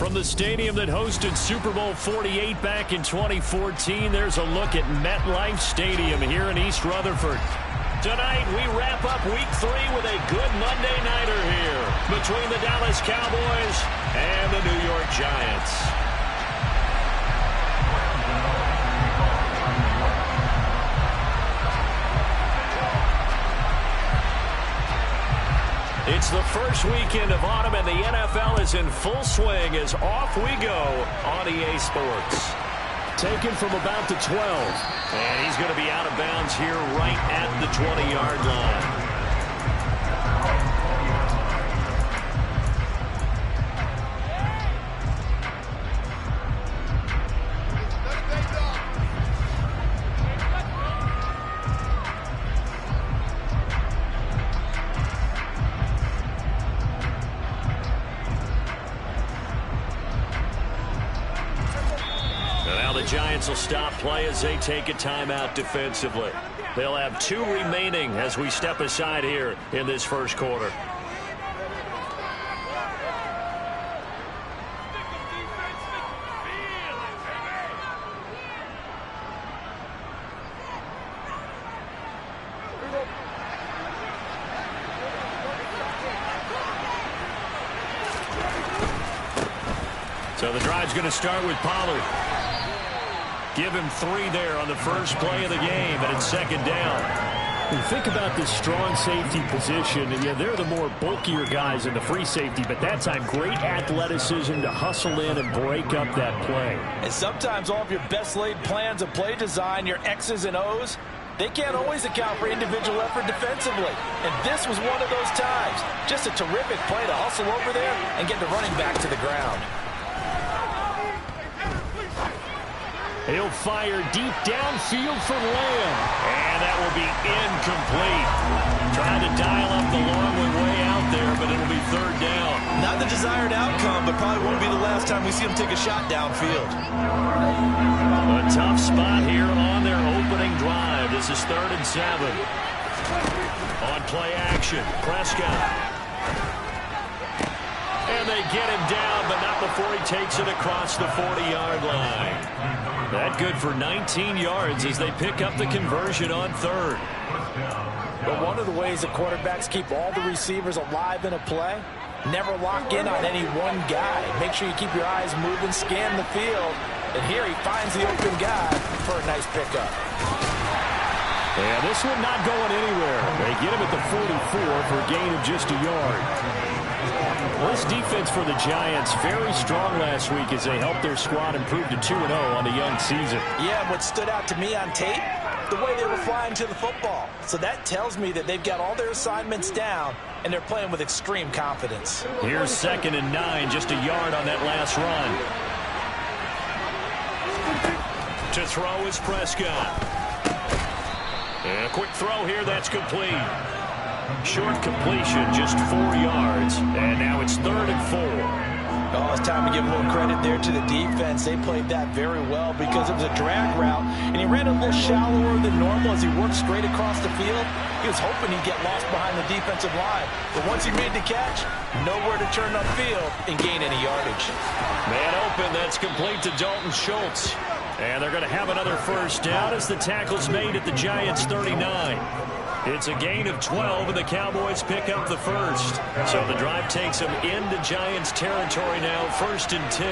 From the stadium that hosted Super Bowl 48 back in 2014, there's a look at MetLife Stadium here in East Rutherford. Tonight, we wrap up Week 3 with a good Monday nighter here between the Dallas Cowboys and the New York Giants. It's the first weekend of autumn, and the NFL is in full swing as off we go on EA Sports. Taken from about the 12. And he's going to be out of bounds here right at the 20-yard line. Giants will stop play as they take a timeout defensively. They'll have 2 remaining as we step aside here in this first quarter. So the drive's going to start with Pollard. Give him 3 there on the first play of the game, and it's second down. And think about this strong safety position. And yeah, they're the more bulkier guys in the free safety, but that time great athleticism to hustle in and break up that play. And sometimes all of your best laid plans of play design, your X's and O's, they can't always account for individual effort defensively. And this was one of those times. Just a terrific play to hustle over there and get the running back to the ground. He'll fire deep downfield for Lamb. And that will be incomplete. Trying to dial up the long way out there, but it'll be third down. Not the desired outcome, but probably won't be the last time we see him take a shot downfield. A tough spot here on their opening drive. This is 3rd and 7. On play action, Prescott. And they get him down, but not before he takes it across the 40-yard line. That good for 19 yards as they pick up the conversion on 3rd. But one of the ways that quarterbacks keep all the receivers alive in a play, never lock in on any one guy. Make sure you keep your eyes moving, scan the field. And here he finds the open guy for a nice pickup. Yeah, this one not going anywhere. They get him at the 44 for a gain of just a yard. Well, this defense for the Giants, very strong last week as they helped their squad improve to 2-0 on the young season. Yeah, and what stood out to me on tape, the way they were flying to the football. So that tells me that they've got all their assignments down, and they're playing with extreme confidence. Here's 2nd and 9, just a yard on that last run. To throw is Prescott. And a quick throw here, that's complete. Short completion, just 4 yards. And now it's 3rd and 4. Oh, it's time to give a little credit there to the defense. They played that very well because it was a drag route, and he ran a little shallower than normal as he worked straight across the field. He was hoping he'd get lost behind the defensive line. But once he made the catch, nowhere to turn upfield and gain any yardage. Man open, that's complete to Dalton Schultz. And they're going to have another first down as the tackle's made at the Giants' 39. It's a gain of 12, and the Cowboys pick up the first. So the drive takes them into Giants territory now, 1st and 10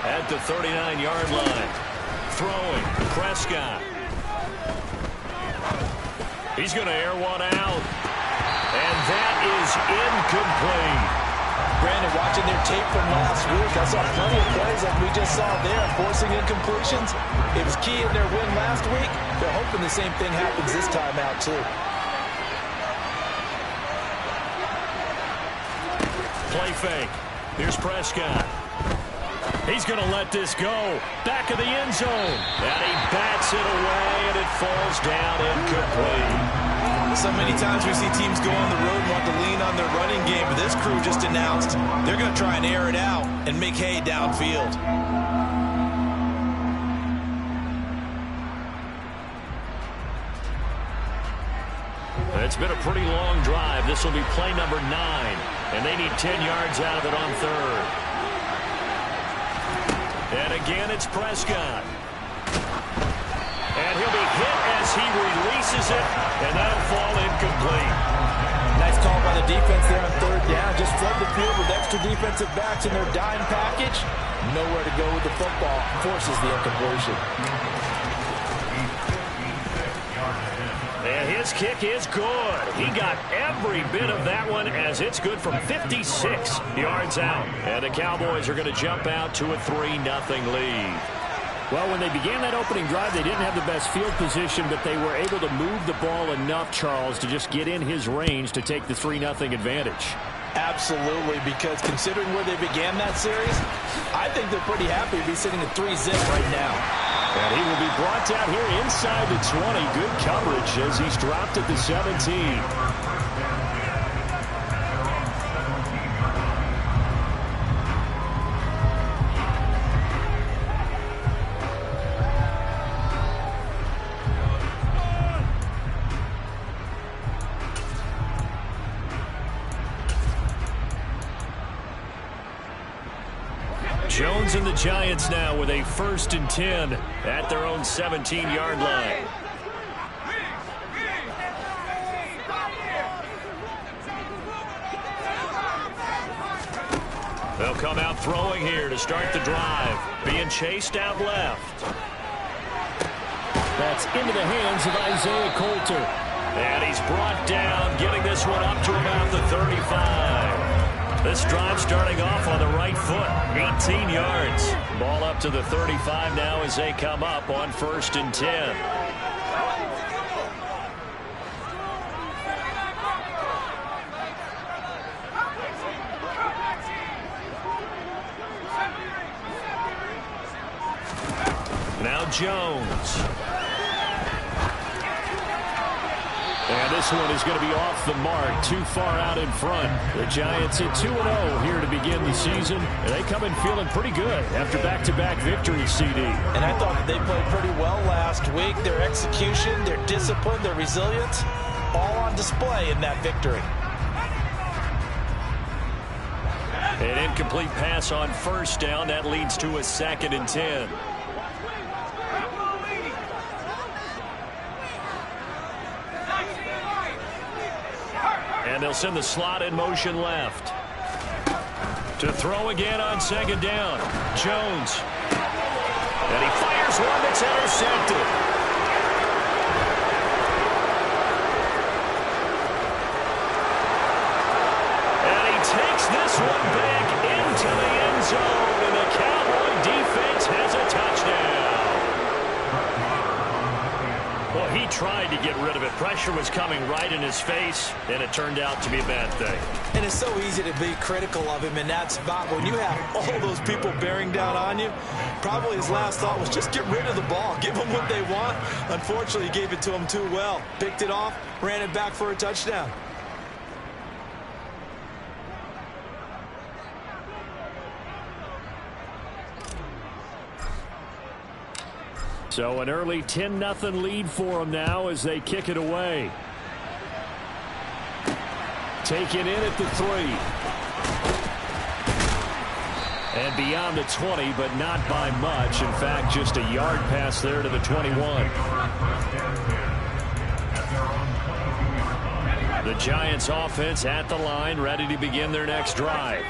at the 39-yard line. Throwing, Prescott. He's going to air one out. And that is incomplete. Brandon, watching their tape from last week, I saw plenty of plays like we just saw there, forcing incompletions. It was key in their win last week. They're hoping the same thing happens this time out, too. Play fake. Here's Prescott. He's going to let this go. Back of the end zone. And he bats it away, and it falls down incomplete. So many times we see teams go on the road and want to lean on their running game, but this crew just announced they're going to try and air it out and make hay downfield. It's been a pretty long drive. This will be play number 9, and they need 10 yards out of it on 3rd. And again, it's Prescott. And he'll be hit as he releases it, and that'll fall incomplete. Nice call by the defense there on third down. Just flood the field with extra defensive backs in their dime package. Nowhere to go with the football. Forces the incompletion. And his kick is good. He got every bit of that one as it's good from 56 yards out. And the Cowboys are going to jump out to a 3-0 lead. Well, when they began that opening drive, they didn't have the best field position, but they were able to move the ball enough, Charles, to just get in his range to take the 3-0 advantage. Absolutely, because considering where they began that series, I think they're pretty happy to be sitting at 3-zip right now. And he will be brought down here inside the 20. Good coverage as he's dropped at the 17. Jones and the Giants now with a 1st and 10 at their own 17-yard line. They'll come out throwing here to start the drive. Being chased out left. That's into the hands of Isaiah Coulter. And he's brought down, getting this one up to about the 35. This drive starting off on the right foot, 18 yards. Ball up to the 35 now as they come up on 1st and 10. Now Jones. And this one is going to be off the mark, too far out in front. The Giants at 2-0 here to begin the season. And they come in feeling pretty good after back-to-back victories, CD. And I thought that they played pretty well last week. Their execution, their discipline, their resilience, all on display in that victory. An incomplete pass on 1st down. That leads to a 2nd and 10. And they'll send the slot in motion left. To throw again on 2nd down. Jones. And he fires one that's intercepted. And he takes this one back into the end zone. And the Cowboy defense has a touchdown. Well, he tried to get rid of it. Pressure was coming right in his face, and it turned out to be a bad thing. And it's so easy to be critical of him in that spot. When you have all those people bearing down on you, probably his last thought was just get rid of the ball. Give them what they want. Unfortunately, he gave it to them too well. Picked it off, ran it back for a touchdown. So an early 10-0 lead for them now as they kick it away. Taken in at the 3. And beyond the 20, but not by much. In fact, just a yard pass there to the 21. The Giants offense at the line, ready to begin their next drive.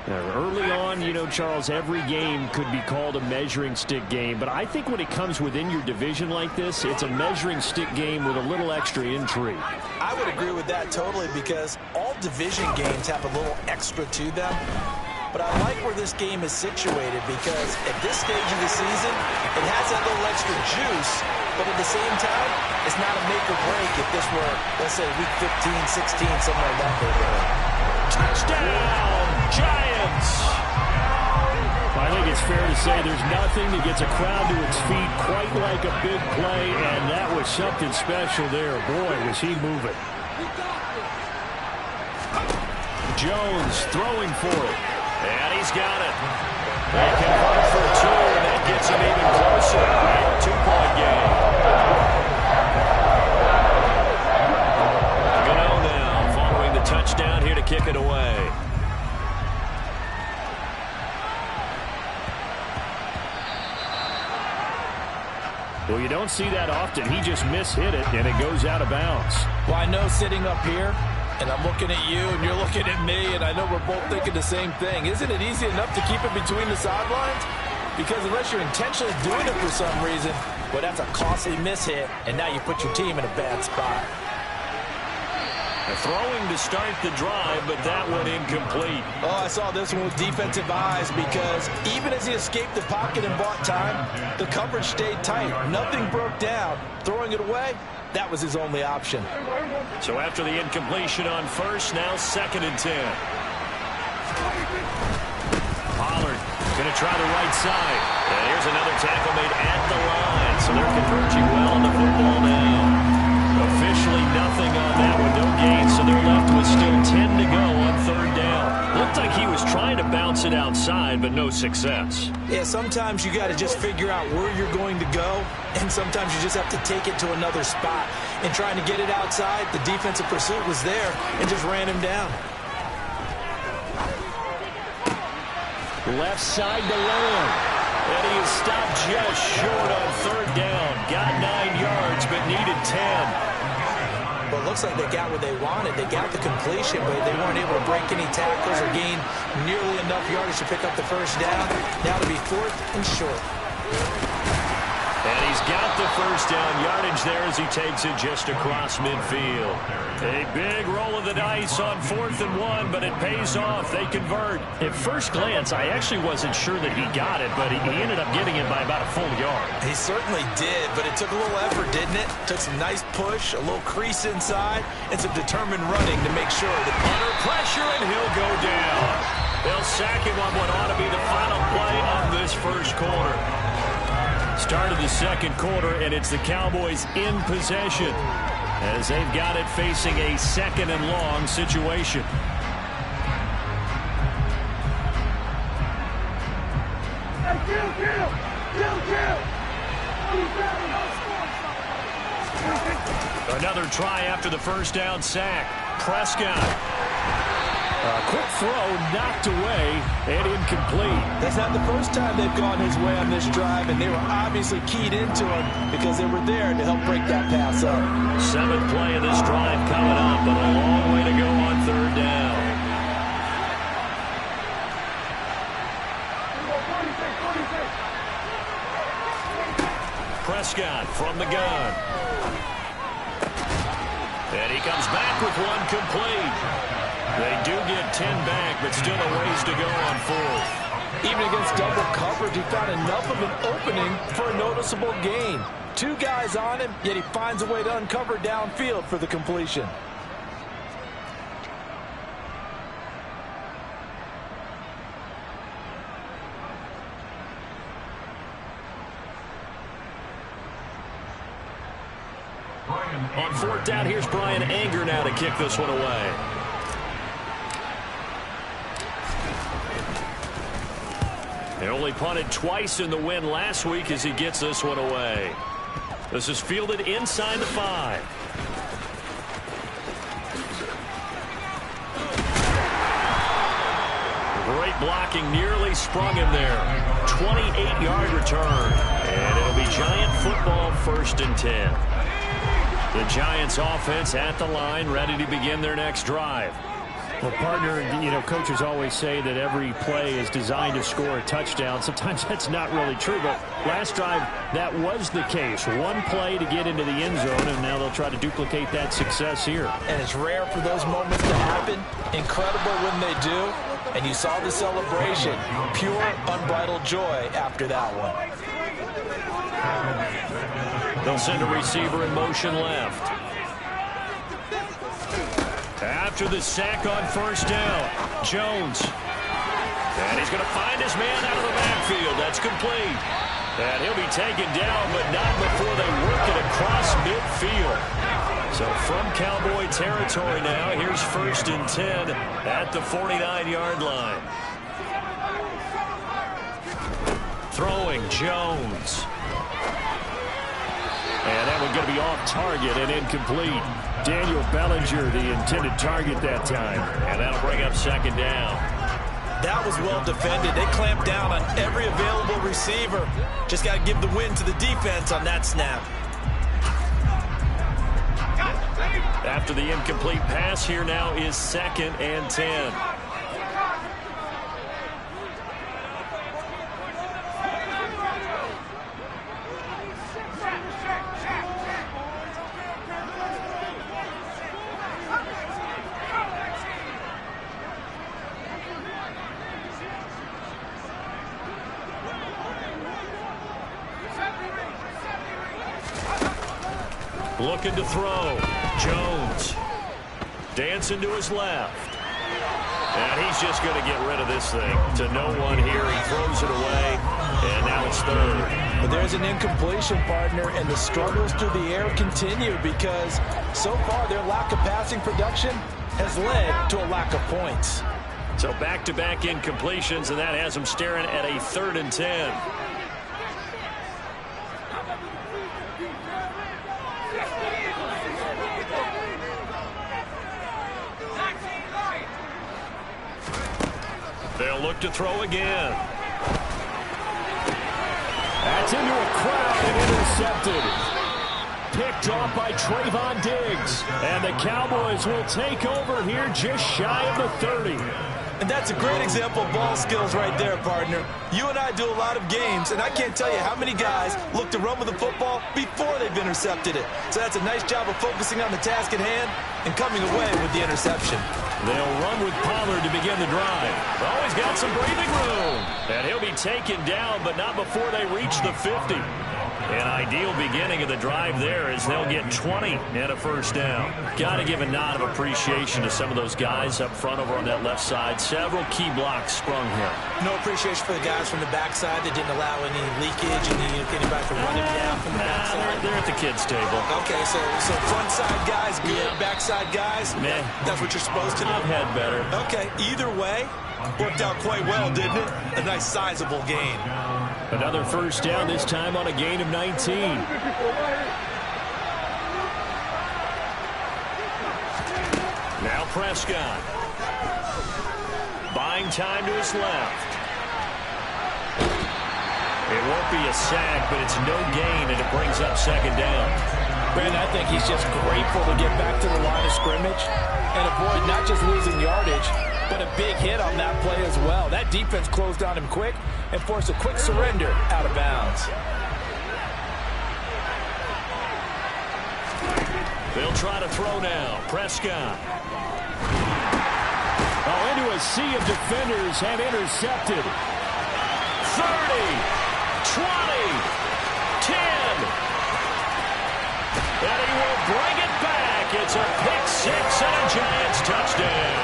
Early on, you know, Charles, every game could be called a measuring stick game. But I think when it comes within your division like this, it's a measuring stick game with a little extra intrigue. I would agree with that totally because all division games have a little extra to them. But I like where this game is situated because at this stage of the season, it has that little extra juice. But at the same time, it's not a make or break if this were, let's say, week 15, 16, somewhere in that neighborhood. Touchdown, Giants! I think it's fair to say there's nothing that gets a crowd to its feet quite like a big play, and that was something special there. Boy, was he moving. Jones throwing for it. And he's got it. They convert for 2, and that gets him even closer. A 2-point game. Gano now following the touchdown here to kick it away. Well, you don't see that often. He just mishit it, and it goes out of bounds. Well, I know sitting up here, and I'm looking at you, and you're looking at me, and I know we're both thinking the same thing. Isn't it easy enough to keep it between the sidelines? Because unless you're intentionally doing it for some reason, well, that's a costly mishit, and now you put your team in a bad spot. Throwing to start the drive, but that one incomplete. Oh, I saw this one with defensive eyes because even as he escaped the pocket and bought time, the coverage stayed tight. Nothing broke down. Throwing it away, that was his only option. So after the incompletion on first, now 2nd and 10. Pollard going to try the right side. And here's another tackle made at the line. So they're converging well on the football now. Officially nothing on that one, no gain, so they're left with still 10 to go on 3rd down. Looked like he was trying to bounce it outside, but no success. Yeah, sometimes you got to just figure out where you're going to go, and sometimes you just have to take it to another spot. And trying to get it outside, the defensive pursuit was there and just ran him down. Left side to Lamb. And he is stopped just short on 3rd down. Got 9 yards, but needed 10. Well, it looks like they got what they wanted. They got the completion, but they weren't able to break any tackles or gain nearly enough yardage to pick up the 1st down. Now to be 4th and short. And he's got the 1st down yardage there as he takes it just across midfield. A big roll of the dice on 4th and 1, but it pays off. They convert. At first glance, I actually wasn't sure that he got it, but he ended up getting it by about a full yard. He certainly did, but it took a little effort, didn't it? Took some nice push, a little crease inside, and some determined running to make sure that under pressure, and he'll go down. They'll sack him on what ought to be the final play of this 1st quarter. Start of the 2nd quarter, and it's the Cowboys in possession as they've got it facing a 2nd and long situation. Another try after the 1st down sack. Prescott. A quick throw knocked away and incomplete. That's not the first time they've gone his way on this drive, and they were obviously keyed into him because they were there to help break that pass up. 7th play of this drive coming up, but a long way to go on 3rd down. Prescott from the gun. And he comes back with one complete. They do get 10 back, but still a ways to go on 4th. Even against double coverage, he found enough of an opening for a noticeable gain. 2 guys on him, yet he finds a way to uncover downfield for the completion. On 4th down, here's Brian Anger now to kick this one away. They only punted twice in the win last week as he gets this one away. This is fielded inside the 5. Great blocking, nearly sprung him there. 28-yard return. And it'll be Giant football, 1st and 10. The Giants offense at the line, ready to begin their next drive. Well, partner, you know, coaches always say that every play is designed to score a touchdown. Sometimes that's not really true, but last drive, that was the case. One play to get into the end zone, and now they'll try to duplicate that success here. And it's rare for those moments to happen. Incredible when they do. And you saw the celebration. Pure, unbridled joy after that one. They'll send a receiver in motion left. After the sack on 1st down, Jones. And he's going to find his man out of the backfield. That's complete. And he'll be taken down, but not before they work it across midfield. So from Cowboy territory now, here's 1st and 10 at the 49-yard line. Throwing Jones. And that one going to be off target and incomplete. Daniel Bellinger, the intended target that time. And that'll bring up 2nd down. That was well defended. They clamped down on every available receiver. Just got to give the win to the defense on that snap. After the incomplete pass, here now is 2nd and 10. Looking to throw. Jones. Dancing to his left. And he's just going to get rid of this thing. To no one here. He throws it away. And now it's 3rd. But there's an incompletion, partner, and the struggles through the air continue because so far their lack of passing production has led to a lack of points. So back-to-back incompletions, and that has them staring at a 3rd and 10. They'll look to throw again. That's into a crowd and intercepted. Picked off by Trayvon Diggs. And the Cowboys will take over here just shy of the 30. And that's a great example of ball skills right there, partner. You and I do a lot of games, and I can't tell you how many guys look to run with the football before they've intercepted it. So that's a nice job of focusing on the task at hand and coming away with the interception. They'll run with Pollard to begin the drive. Oh, he's got some breathing room. And he'll be taken down, but not before they reach the 50. An ideal beginning of the drive there as they'll get 20 and a 1st down. Got to give a nod of appreciation to some of those guys up front over on that left side. Several key blocks sprung here. No appreciation for the guys from the backside that didn't allow any leakage and anybody from running down from the backside. They're at the kids' table. Okay, so front side guys good, backside guys, meh. That's what you're supposed to do. I've had better. Okay, either way, worked out quite well, didn't it? A nice sizable gain. Another 1st down, this time on a gain of 19. Now Prescott. Buying time to his left. It won't be a sack, but it's no gain, and it brings up 2nd down. Brandon, I think he's just grateful to get back to the line of scrimmage and avoid not just losing yardage, but a big hit on that play as well. That defense closed on him quick and forced a quick surrender out of bounds. They'll try to throw now. Prescott. Oh, into a sea of defenders and intercepted. 30, 20, 10. And he will bring it back. It's a pick-6 and a Giants touchdown.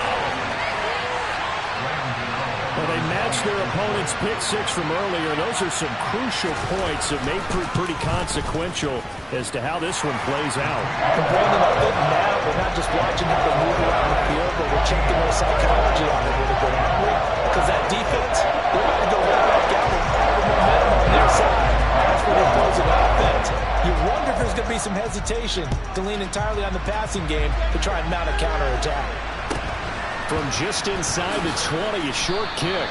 Well, they matched their opponent's pick-6 from earlier. Those are some crucial points that may prove pretty consequential as to how this one plays out. And Brandon, I think now we're not just watching how they move around the field, but we're checking their psychology on it a little bit, aren't we? Because that defense, they're going to go right back out with all the momentum on their side. That's for the opposing offense. You wonder if there's going to be some hesitation to lean entirely on the passing game to try and mount a counterattack. From just inside the 20, a short kick.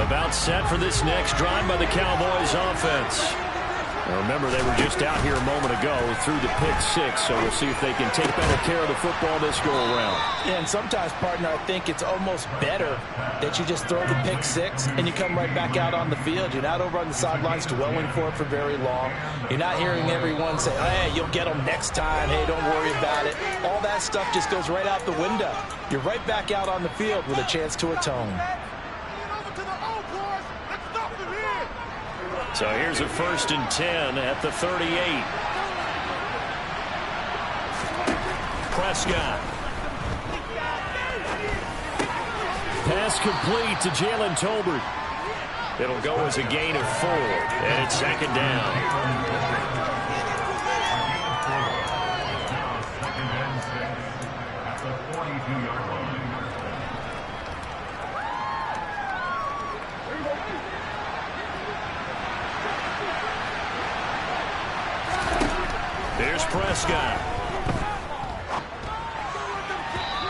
About set for this next drive by the Cowboys offense. Now remember, they were just out here a moment ago through the pick-6, so we'll see if they can take better care of the football this go-around. Yeah, and sometimes, partner, I think it's almost better that you just throw the pick-6 and you come right back out on the field. You're not over on the sidelines dwelling for it for very long. You're not hearing everyone say, hey, you'll get them next time. Hey, don't worry about it. All that stuff just goes right out the window. You're right back out on the field with a chance to atone. So here's a 1st and 10 at the 38. Prescott. Pass complete to Jalen Tolbert. It'll go as a gain of 4, and it's 2nd down. Here's Prescott.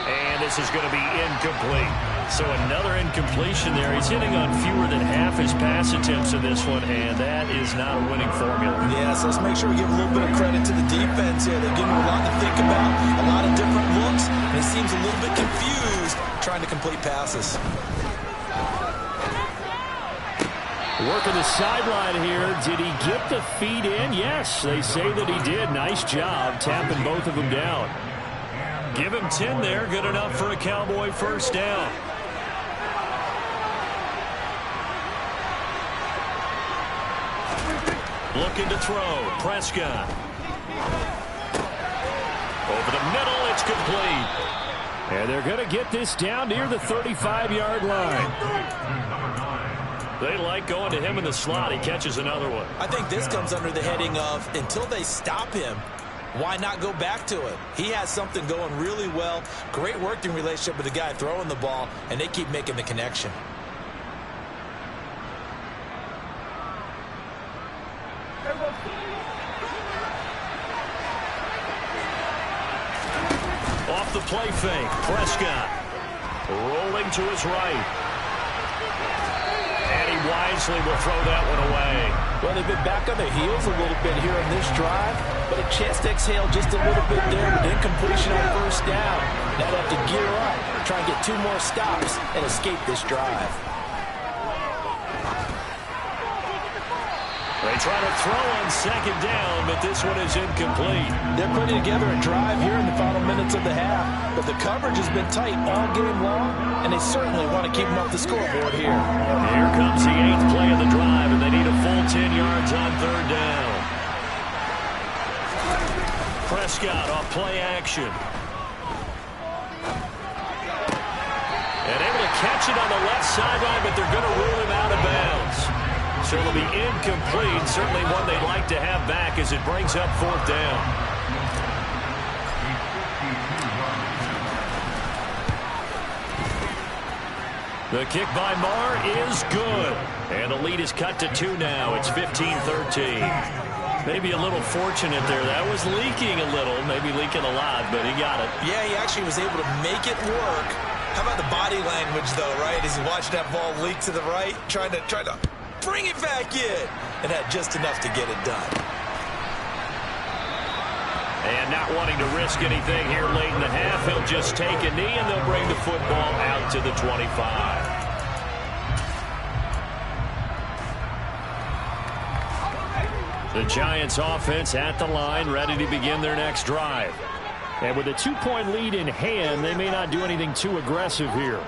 And this is going to be incomplete. So another incompletion there. He's hitting on fewer than half his pass attempts in this one, and that is not a winning formula. Yeah, so let's make sure we give a little bit of credit to the defense here. They're giving him a lot to think about, a lot of different looks, and he seems a little bit confused trying to complete passes. Working the sideline here. Did he get the feet in? Yes, they say that he did. Nice job tapping both of them down. Give him 10 there. Good enough for a Cowboy first down. Looking to throw. Prescott. Over the middle. It's complete. And they're going to get this down near the 35-yard line. They like going to him in the slot. He catches another one. I think this comes under the heading of until they stop him, why not go back to it? He has something going really well. Great working relationship with the guy throwing the ball, and they keep making the connection. Off the play fake. Prescott rolling to his right. And he wisely will throw that one away. Well, they've been back on their heels a little bit here on this drive, but a chance to exhale just a little bit there with incompletion on first down. Now they have to gear up, try and get 2 more stops, and escape this drive. They try to throw on second down, but this one is incomplete. They're putting together a drive here in the final minutes of the half, but the coverage has been tight all game long, and they certainly want to keep them off the scoreboard here. Here comes the 8th play of the drive, and they need a full 10 yards on third down. Prescott off play action. And able to catch it on the left sideline, but they're going to rule him out of bounds. So it'll be incomplete, certainly one they'd like to have back as it brings up fourth down. The kick by Marr is good. And the lead is cut to 2 now. It's 15-13. Maybe a little fortunate there. That was leaking a little, maybe leaking a lot, but he got it. Yeah, he actually was able to make it work. How about the body language, though, right? As he watched that ball leak to the right, trying to bring it back in, and had just enough to get it done. And not wanting to risk anything here late in the half, he'll just take a knee, and they'll bring the football out to the 25. The Giants offense at the line, ready to begin their next drive. And with a 2-point lead in hand, they may not do anything too aggressive here.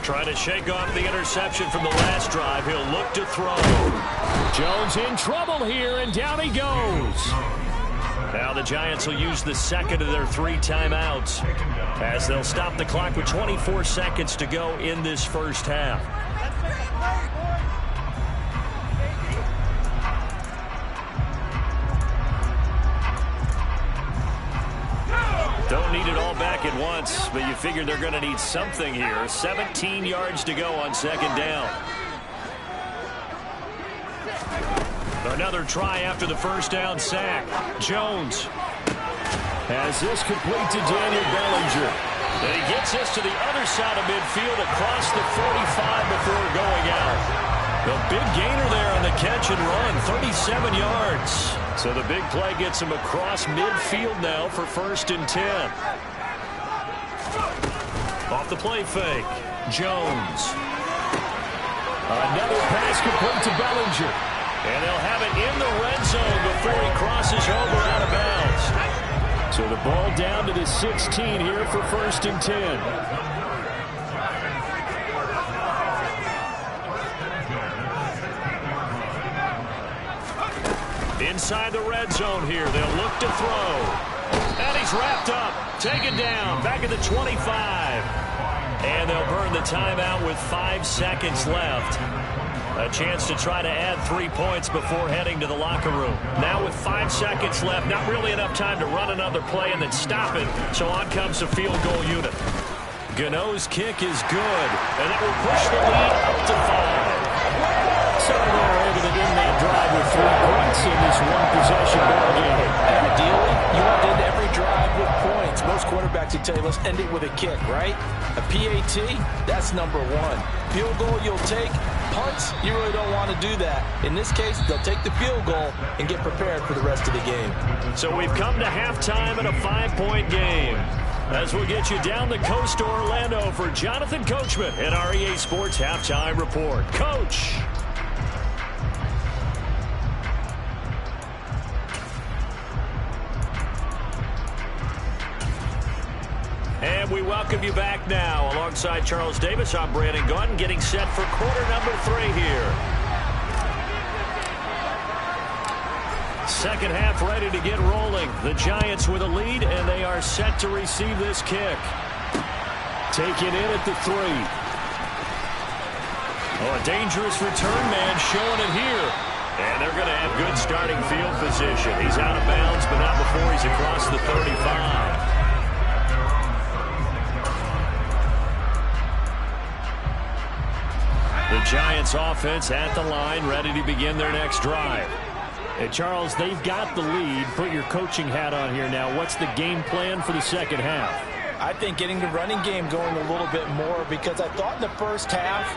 Trying to shake off the interception from the last drive. He'll look to throw. Jones in trouble here, and down he goes. Now the Giants will use the second of their 3 timeouts as they'll stop the clock with 24 seconds to go in this first half. Don't need it all back at once, but you figure they're going to need something here. 17 yards to go on second down. Another try after the first down sack. Jones has this complete to Daniel Bellinger. And he gets this to the other side of midfield across the 45 before going out. The big gainer there on the catch and run, 37 yards. So the big play gets him across midfield now for 1st and 10. Off the play fake. Jones. Another pass complete to Bellinger. And they'll have it in the red zone before he crosses over out of bounds. So the ball down to the 16 here for 1st and 10. Inside the red zone here. They'll look to throw. And he's wrapped up. Taken down. Back at the 25. And they'll burn the timeout with 5 seconds left. A chance to try to add 3 points before heading to the locker room. Now with 5 seconds left, not really enough time to run another play and then stop it. So on comes the field goal unit. Gano's kick is good, and it will push the lead up to 5. So they're able to end that drive with 3 points in this one-possession ball game. Ideally, you want to end every drive with points. Most quarterbacks would tell you, let's end it with a kick, right? A PAT, that's number 1. Field goal you'll take. Punts, you really don't want to do that. In this case, they'll take the field goal and get prepared for the rest of the game. So we've come to halftime in a 5-point game. As we'll get you down the coast to Orlando for Jonathan Coachman at our EA Sports Halftime Report. Coach. And we welcome you back now. Alongside Charles Davis, I'm Brandon Gaudin, getting set for quarter number 3 here. Second half ready to get rolling. The Giants with a lead, and they are set to receive this kick. Taken in at the 3. Oh, a dangerous return man showing it here. And they're going to have good starting field position. He's out of bounds, but not before he's across the 35. The Giants offense at the line, ready to begin their next drive. Hey, Charles, they've got the lead. Put your coaching hat on here now. What's the game plan for the second half? I think getting the running game going a little bit more, because I thought in the first half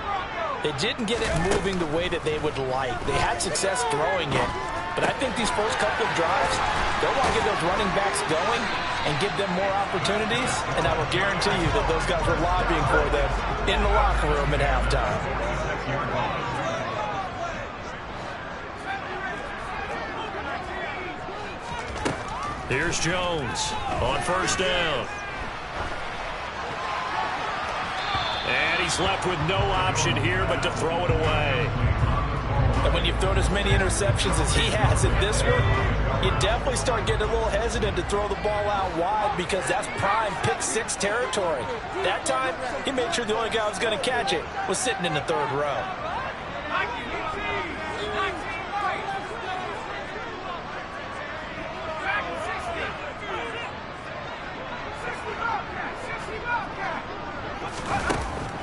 they didn't get it moving the way that they would like. They had success throwing it, but I think these first couple of drives, they'll want to get those running backs going and give them more opportunities, and I will guarantee you that those guys were lobbying for them in the locker room at halftime. Here's Jones on first down. And he's left with no option here but to throw it away. And when you've thrown as many interceptions as he has in this one, you definitely start getting a little hesitant to throw the ball out wide, because that's prime pick 6 territory. That time, he made sure the only guy who was going to catch it was sitting in the 3rd row.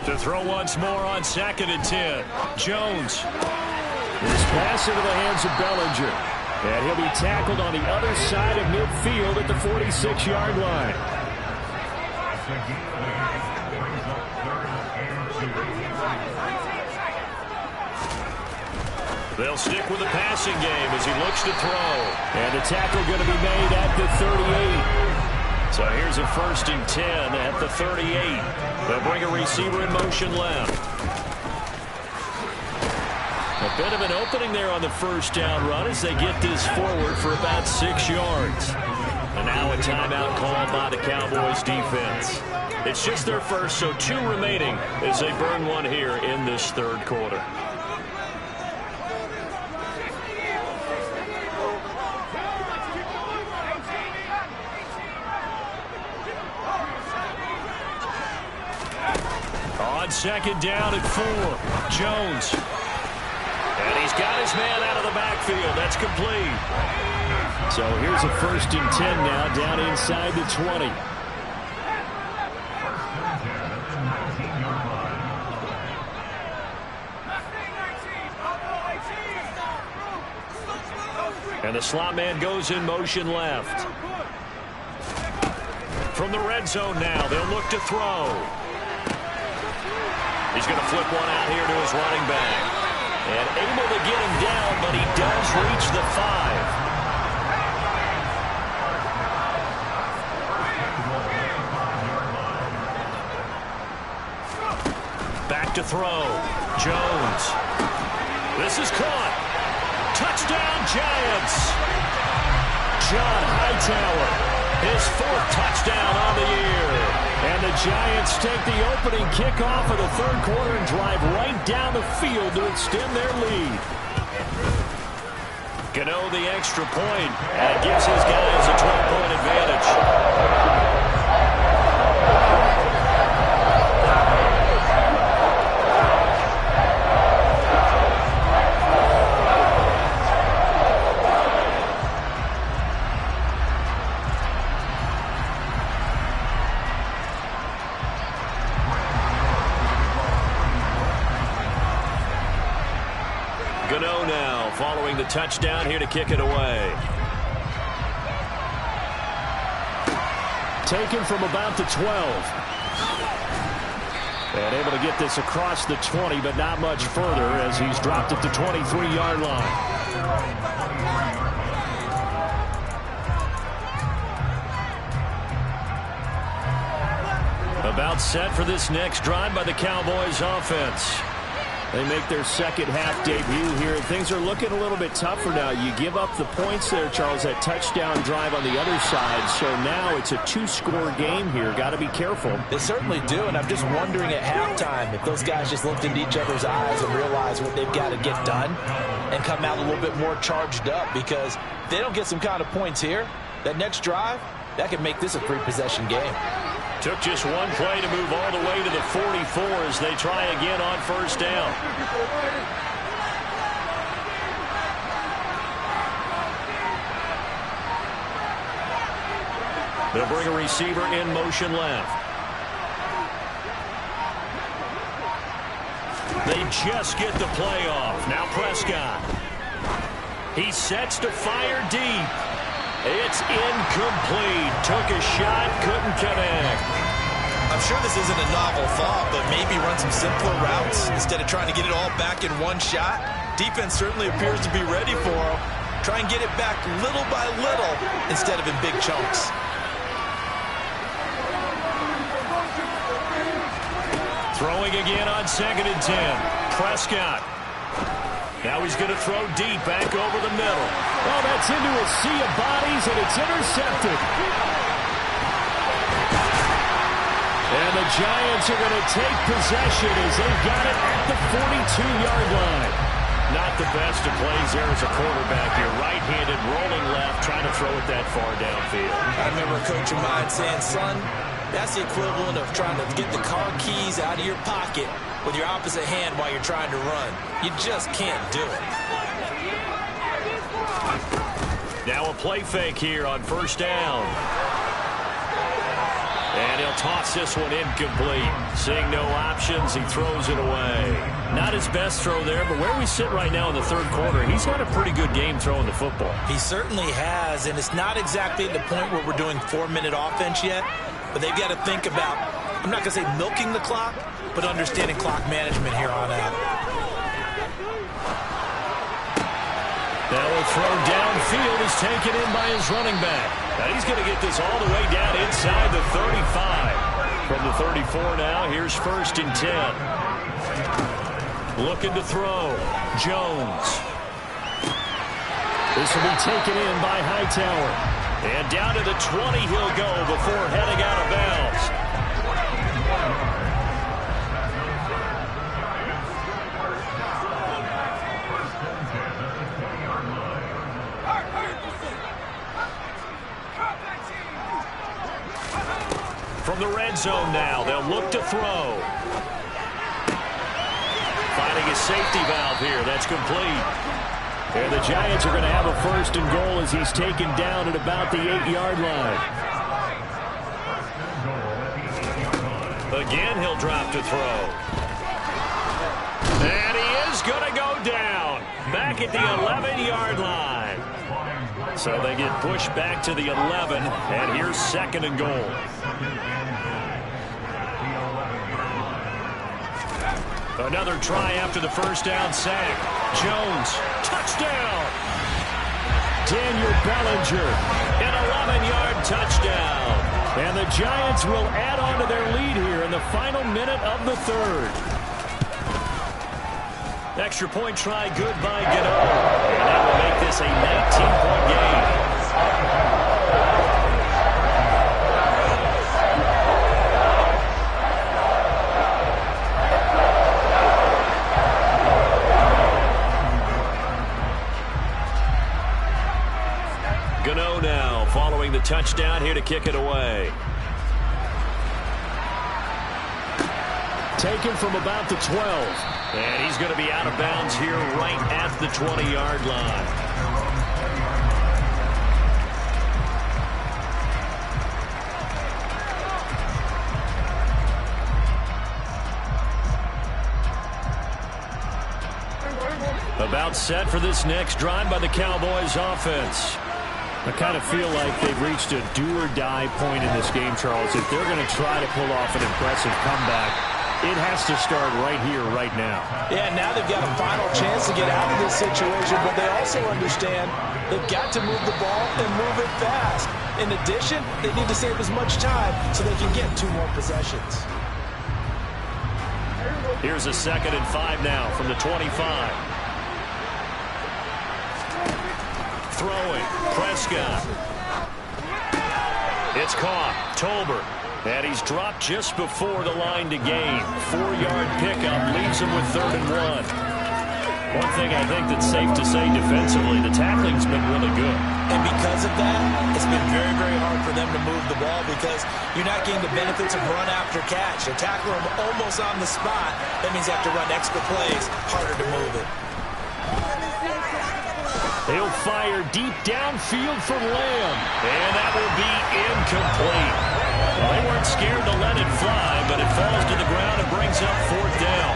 To throw once more on 2nd and 10. Jones. This pass into the hands of Bellinger. And he'll be tackled on the other side of midfield at the 46-yard line. They'll stick with the passing game as he looks to throw. And the tackle going to be made at the 38. So here's a 1st and 10 at the 38. They'll bring a receiver in motion left. A bit of an opening there on the first down run as they get this forward for about 6 yards. And now a timeout called by the Cowboys defense. It's just their first, so 2 remaining as they burn one here in this 3rd quarter. On 2nd down at 4, Jones. And he's got his man out of the backfield. That's complete. So here's a 1st and 10 now down inside the 20. And the slot man goes in motion left. From the red zone now, they'll look to throw. He's going to flip one out here to his running back. And able to get him down, but he does reach the 5. Back to throw. Jones. This is caught. Touchdown, Giants. John Hightower, his 4th touchdown on the year. And the Giants take the opening kickoff of the 3rd quarter and drive right down the field to extend their lead. Gano the extra point, and it gives his guys a 12-point advantage. following the touchdown, here to kick it away. Taken from about the 12. And able to get this across the 20, but not much further as he's dropped at the 23-yard line. About set for this next drive by the Cowboys offense. They make their second half debut here, and things are looking a little bit tougher now. You give up the points there, Charles, that touchdown drive on the other side. So now it's a two-score game here. Got to be careful. They certainly do, and I'm just wondering at halftime if those guys just looked into each other's eyes and realized what they've got to get done and come out a little bit more charged up, because if they don't get some kind of points here, that next drive, that could make this a three-possession game. Took just one play to move all the way to the 44 as they try again on first down. They'll bring a receiver in motion left. They just get the play off. Now Prescott. He sets to fire deep. It's incomplete. Took a shot, couldn't connect. I'm sure this isn't a novel thought, but maybe run some simpler routes instead of trying to get it all back in one shot. Defense certainly appears to be ready for him. Try and get it back little by little instead of in big chunks. Throwing again on 2nd and 10. Prescott. Now he's going to throw deep back over the middle. Oh, that's into a sea of bodies, and it's intercepted. And the Giants are going to take possession as they've got it at the 42-yard line. Not the best of plays there as a quarterback. You're right-handed, rolling left, trying to throw it that far downfield. I remember a coach of mine saying, son, that's the equivalent of trying to get the car keys out of your pocket with your opposite hand while you're trying to run. You just can't do it. Now a play fake here on first down. And he'll toss this one incomplete. Seeing no options, he throws it away. Not his best throw there, but where we sit right now in the third quarter, he's had a pretty good game throwing the football. He certainly has, and it's not exactly at the point where we're doing 4-minute offense yet, but they've got to think about, I'm not going to say milking the clock, but understanding clock management here on out. Now a throw downfield is taken in by his running back. Now he's going to get this all the way down inside the 35. From the 34 now, here's 1st and 10. Looking to throw. Jones. This will be taken in by Hightower. And down to the 20 he'll go before heading out of bounds. From the red zone now, they'll look to throw. Finding a safety valve here. That's complete. And the Giants are going to have a 1st and goal as he's taken down at about the 8-yard line. Again, he'll drop to throw. And he is going to go down. Back at the 11-yard line. So they get pushed back to the 11, and here's 2nd and goal. Another try after the first down sack. Jones, touchdown. Daniel Bellinger, an 11-yard touchdown. And the Giants will add on to their lead here in the final minute of the third. Extra point try, good by Gano. And that will make this a 19-point game. Gano now following the touchdown here to kick it away. Taken from about the 12. And he's going to be out of bounds here right at the 20-yard line. About set for this next drive by the Cowboys offense. I kind of feel like they've reached a do-or-die point in this game, Charles. If they're going to try to pull off an impressive comeback, it has to start right here, right now. Yeah, now they've got a final chance to get out of this situation, but they also understand they've got to move the ball and move it fast. In addition, they need to save as much time so they can get 2 more possessions. Here's a 2nd and 5 now from the 25. Throwing, Prescott. It's caught, Tolbert. And he's dropped just before the line to gain. 4-yard pickup leaves him with 3rd and 1. One thing I think that's safe to say defensively, the tackling's been really good. And because of that, it's been very, very hard for them to move the ball because you're not getting the benefits of run after catch. They tackle him almost on the spot. That means they have to run extra plays, harder to move it. He'll fire deep downfield for Lamb. And that will be incomplete. Well, they weren't scared to let it fly, but it falls to the ground and brings up 4th down.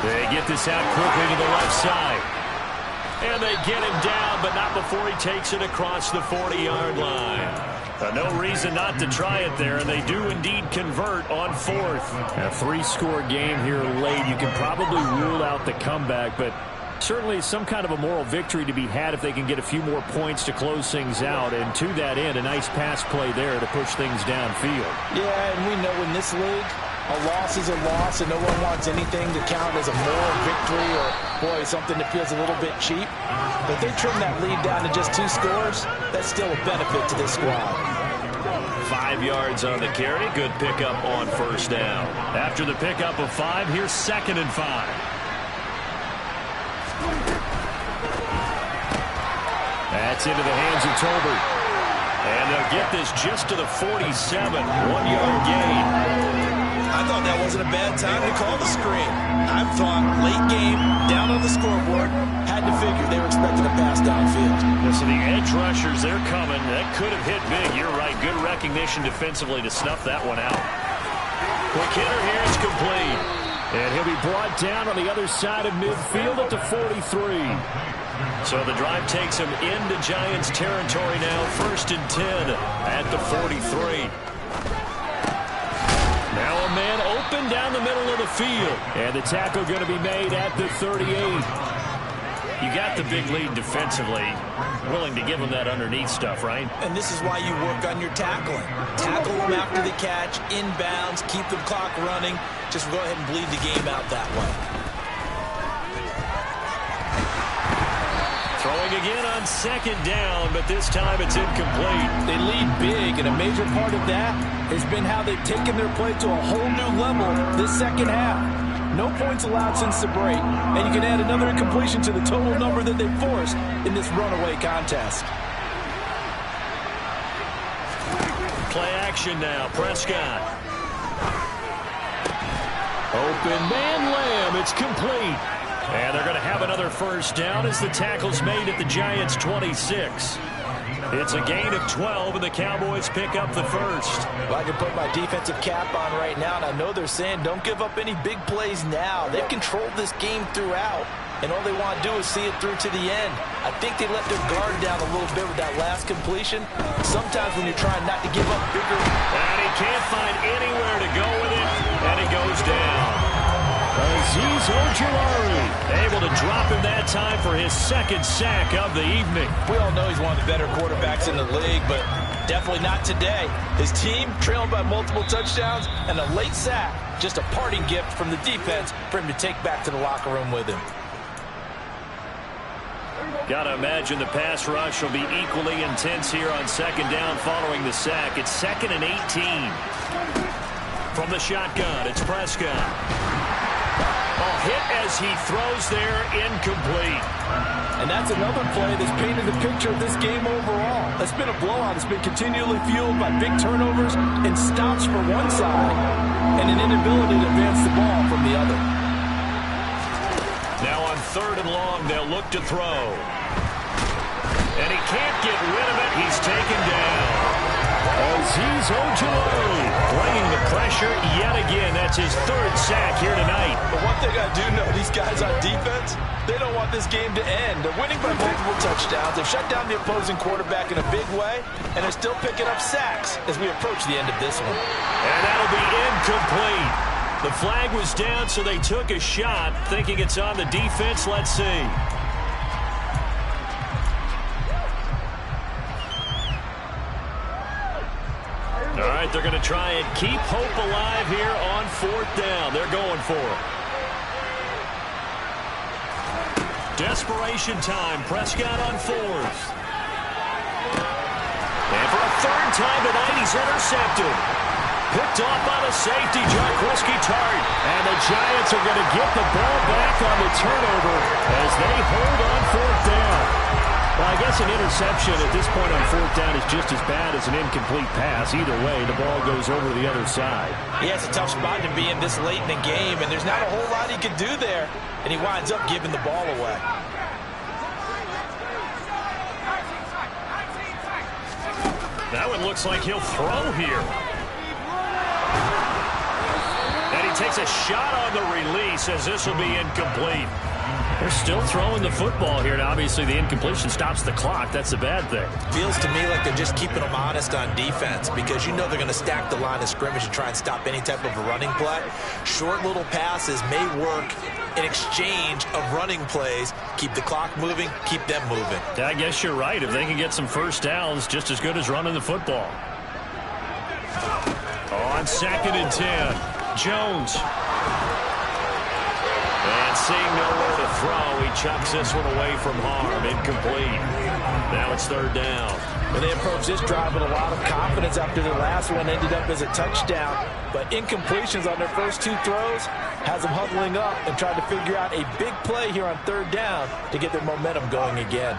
They get this out quickly to the left side. And they get him down, but not before he takes it across the 40-yard line. No reason not to try it there, and they do indeed convert on 4th. A 3-score game here late. You can probably rule out the comeback, but certainly some kind of a moral victory to be had if they can get a few more points to close things out. And to that end, a nice pass play there to push things downfield. Yeah, and we know in this league, a loss is a loss, and no one wants anything to count as a moral victory or, boy, something that feels a little bit cheap. But they trim that lead down to just 2 scores. That's still a benefit to this squad. 5 yards on the carry. Good pickup on 1st down. After the pickup of 5, here's 2nd and 5. That's into the hands of Tolbert. And they'll get this just to the 47. 1-yard gain. I thought that wasn't a bad time to call the screen. I thought late game, down on the scoreboard, had to figure they were expecting a pass downfield. So the edge rushers, they're coming. That could have hit big. You're right. Good recognition defensively to snuff that one out. Quick hitter here. It's complete. And he'll be brought down on the other side of midfield at the 43. So the drive takes him into Giants territory now. 1st and 10 at the 43. Now a man open down the middle of the field. And the tackle going to be made at the 38. You got the big lead defensively. Willing to give them that underneath stuff, right? And this is why you work on your tackling. Tackle them after the catch, inbounds, keep the clock running. Just go ahead and bleed the game out that way. Throwing again on 2nd down, but this time it's incomplete. They lead big, and a major part of that has been how they've taken their play to a whole new level this 2nd half. No points allowed since the break, and you can add another incompletion to the total number that they forced in this runaway contest. Play action now, Prescott. Open man Lamb, it's complete. And they're going to have another 1st down as the tackle's made at the Giants' 26. It's a gain of 12, and the Cowboys pick up the 1st. Well, I can put my defensive cap on right now, and I know they're saying don't give up any big plays now. They've controlled this game throughout, and all they want to do is see it through to the end. I think they let their guard down a little bit with that last completion. Sometimes when you're trying not to give up bigger. And he can't find anywhere to go with it, and he goes down. Azeez Ojulari able to drop him that time for his 2nd sack of the evening. We all know he's one of the better quarterbacks in the league, but definitely not today. His team trailing by multiple touchdowns and a late sack. Just a parting gift from the defense for him to take back to the locker room with him. Got to imagine the pass rush will be equally intense here on 2nd down following the sack. It's 2nd and 18. From the shotgun, it's Prescott. Hit as he throws there, incomplete. And that's another play that's painted the picture of this game overall. It's been a blowout. It's been continually fueled by big turnovers and stops for one side and an inability to advance the ball from the other. Now on 3rd and long, they'll look to throw. And he can't get rid of it. He's taken down. as he's Ojulari bringing the pressure yet again. That's his third sack here tonight. But one thing I do know, these guys on defense, they don't want this game to end. They're winning by multiple touchdowns. They've shut down the opposing quarterback in a big way, and they're still picking up sacks as we approach the end of this one. And that'll be incomplete. The flag was down, so they took a shot, thinking it's on the defense. Let's see. All right, they're going to try and keep hope alive here on fourth down. They're going for it. Desperation time. Prescott on fourth. And for a third time tonight, he's intercepted. Picked off on a safety, Jarquiski Tart. And the Giants are going to get the ball back on the turnover as they hold on fourth down. Well, I guess an interception at this point on fourth down is just as bad as an incomplete pass. Either way, the ball goes over the other side. Yeah, it's a tough spot to be in this late in the game, and there's not a whole lot he can do there. And he winds up giving the ball away. That one looks like he'll throw here. And he takes a shot on the release as this will be incomplete. They're still throwing the football here, and obviously the incompletion stops the clock. That's a bad thing. Feels to me like they're just keeping them honest on defense because you know they're going to stack the line of scrimmage and try and stop any type of a running play. Short little passes may work in exchange of running plays. Keep the clock moving, keep them moving. I guess you're right. If they can get some first downs, just as good as running the football. On 2nd and 10, Jones. And seeing nowhere to throw, he chucks this one away from harm. Incomplete. Now it's third down. When they approach this drive with a lot of confidence after their last one ended up as a touchdown. But incompletions on their first two throws has them huddling up and trying to figure out a big play here on third down to get their momentum going again.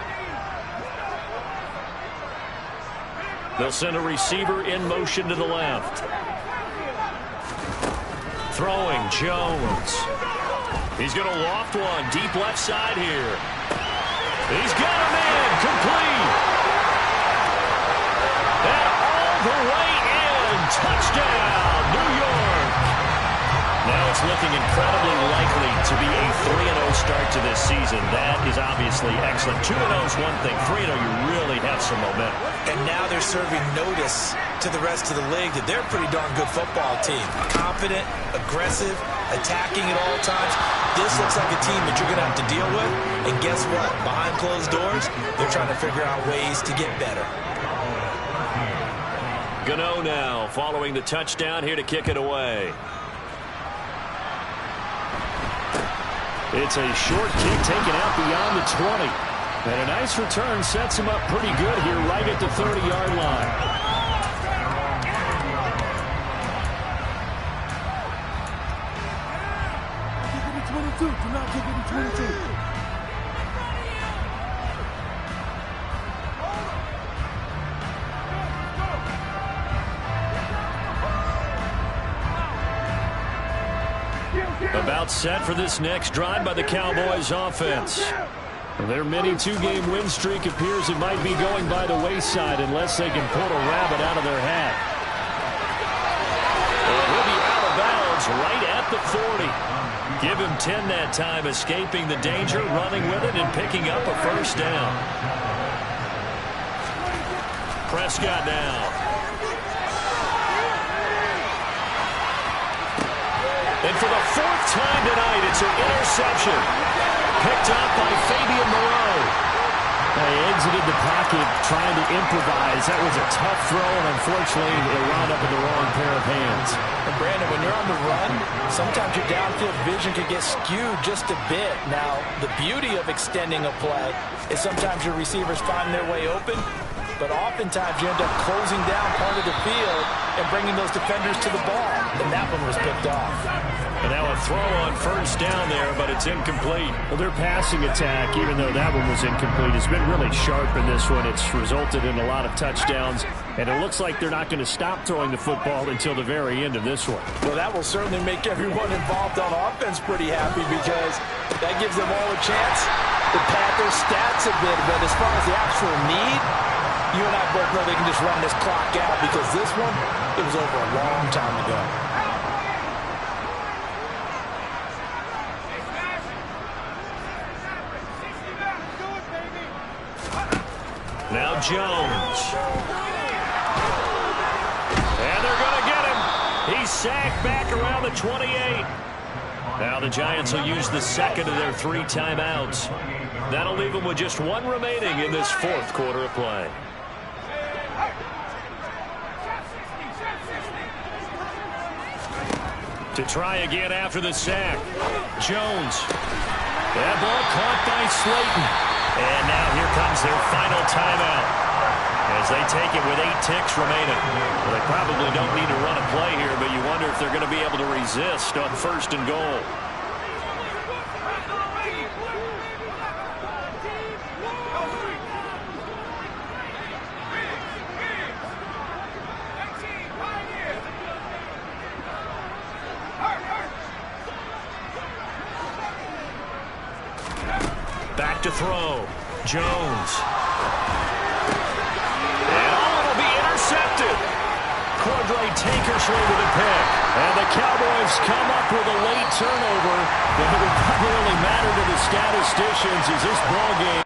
They'll send a receiver in motion to the left. Throwing, Jones. He's going to loft one deep left side here. He's got him in. Complete. And all the way in. Touchdown, New York. Now it's looking incredibly likely to be a 3-0 start to this season. That is obviously excellent. 2-0 is one thing. 3-0, you really have some momentum. And now they're serving notice to the rest of the league that they're a pretty darn good football team. Confident, aggressive, attacking at all times. This looks like a team that you're going to have to deal with. And guess what? Behind closed doors, they're trying to figure out ways to get better. Gano now following the touchdown here to kick it away. It's a short kick taken out beyond the 20. And a nice return sets him up pretty good here right at the 30-yard line. Do not kick it to 22. About set for this next drive by the Cowboys offense. Their mini two-game win streak appears it might be going by the wayside unless they can pull a rabbit out of their hat. He'll be out of bounds right at the 40. Give him 10 that time, escaping the danger, running with it, and picking up a first down. Prescott now. And for the fourth time tonight, it's an interception. Picked up by Fabian Moreau. They exited the pocket trying to improvise. That was a tough throw, and unfortunately, it wound up in the wrong pair of hands. And Brandon, when you're on the run, sometimes your downfield vision can get skewed just a bit. Now, the beauty of extending a play is sometimes your receivers find their way open, but oftentimes you end up closing down part of the field and bringing those defenders to the ball. And that one was picked off. And now a throw on first down there, but it's incomplete. Well, their passing attack, even though that one was incomplete, has been really sharp in this one. It's resulted in a lot of touchdowns, and it looks like they're not going to stop throwing the football until the very end of this one. Well, that will certainly make everyone involved on offense pretty happy because that gives them all a chance to pad their stats a bit. But as far as the actual need, You and I both know they can just run this clock out because this one, it was over a long time ago. Now Jones. And they're going to get him. He's sacked back around the 28. Now the Giants will use the second of their 3 timeouts. That'll leave them with just 1 remaining in this 4th quarter of play. To try again after the sack. Jones. That ball caught by Slayton. And now here comes their final timeout as they take it with 8 ticks remaining. Well, they probably don't need to run a play here, but you wonder if they're going to be able to resist on 1st and goal. Back to throw. Jones. And it'll be intercepted. Cordray Tankersley with a pick. And the Cowboys come up with a late turnover. But it would probably only matter to the statisticians as this ball game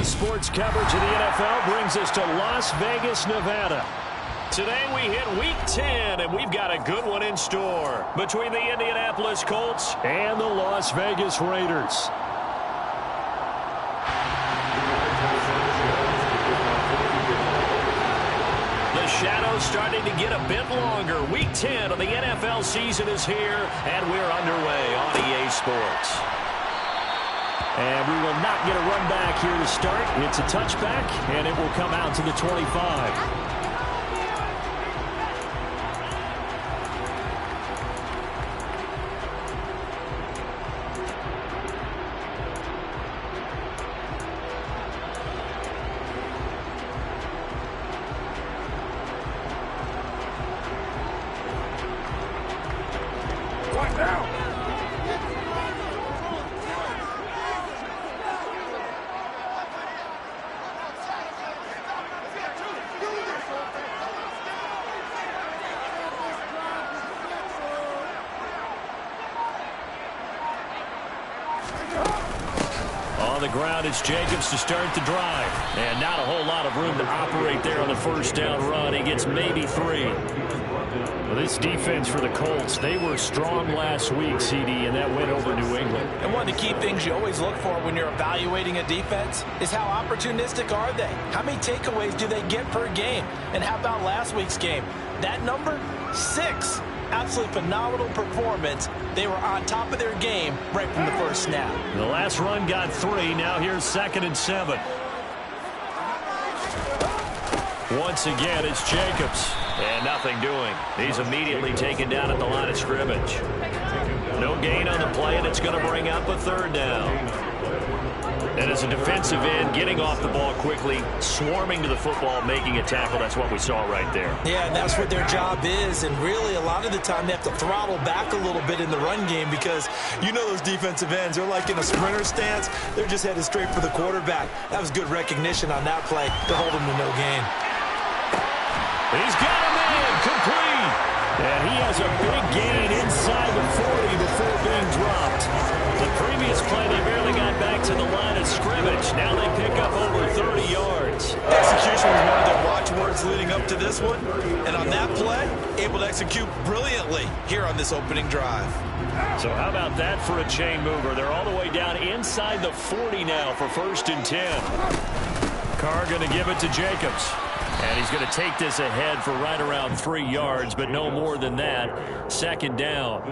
Daily sports coverage of the NFL brings us to Las Vegas, Nevada. Today we hit Week 10, and we've got a good one in store between the Indianapolis Colts and the Las Vegas Raiders. The shadow's starting to get a bit longer. Week 10 of the NFL season is here, and we're underway on EA Sports. And we will not get a run back here to start. It's a touchback, and it will come out to the 25. On the ground, it's Jacobs to start the drive. And not a whole lot of room to operate there on the first down run. He gets maybe 3. Well, this defense for the Colts, they were strong last week, CD, and that went over New England. And one of the key things you always look for when you're evaluating a defense is how opportunistic are they? How many takeaways do they get per game? And how about last week's game? That number, 6. Absolutely phenomenal performance. They were on top of their game right from the first snap. The last run got 3. Now here's 2nd and 7. Once again, it's Jacobs. And nothing doing. He's immediately taken down at the line of scrimmage. No gain on the play, and it's going to bring up a 3rd down. And as a defensive end, getting off the ball quickly, swarming to the football, making a tackle, that's what we saw right there. Yeah, and that's what their job is. And really, a lot of the time, they have to throttle back a little bit in the run game because you know those defensive ends, they're like in a sprinter stance. They're just headed straight for the quarterback. That was good recognition on that play to hold him to no gain. He's got a man complete. And he has a big gain inside the 40 before being dropped. The previous play, they barely got back to the line of scrimmage. Now they pick up over 30 yards. Execution was one of their watchwords leading up to this one. And on that play, able to execute brilliantly here on this opening drive. So how about that for a chain mover? They're all the way down inside the 40 now for 1st and 10. Carr going to give it to Jacobs. And he's going to take this ahead for right around 3 yards, but no more than that. 2nd down.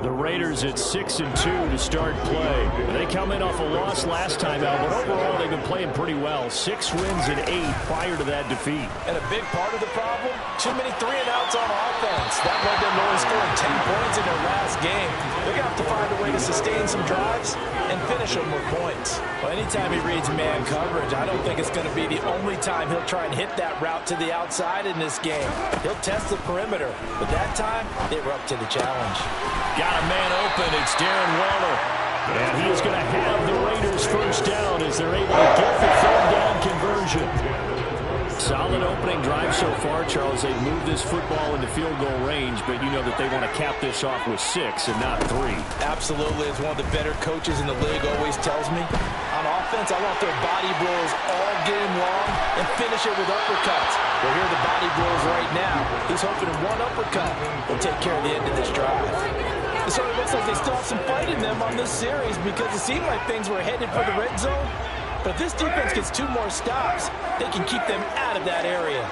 The Raiders at 6-2 to start play. They come in off a loss last time out, but overall they've been playing pretty well. 6 wins and 8 prior to that defeat. And a big part of the problem, too many 3-and-outs on offense. That led them to only scoring 10 points in their last game. They're going to have to find a way to sustain some drives and finish them with points. Well, anytime he reads man coverage, I don't think it's going to be the only time he'll try and hit that route to the outside in this game. He'll test the perimeter, but that time they were up to the challenge. Got a man open. It's Darren Waller. And he's going to have the Raiders 1st down as they're able to get the 3rd down conversion. Solid opening drive so far, Charles. They've moved this football into field goal range, but you know that they want to cap this off with 6 and not 3. Absolutely. As one of the better coaches in the league always tells me, on offense, I want their body blows all game long and finish it with uppercuts. Well, here are the body blows right now. He's hoping one uppercut will take care of the end of this drive. So it looks like they still have some fight in them on this series because it seemed like things were headed for the red zone. But if this defense gets 2 more stops, they can keep them out of that area.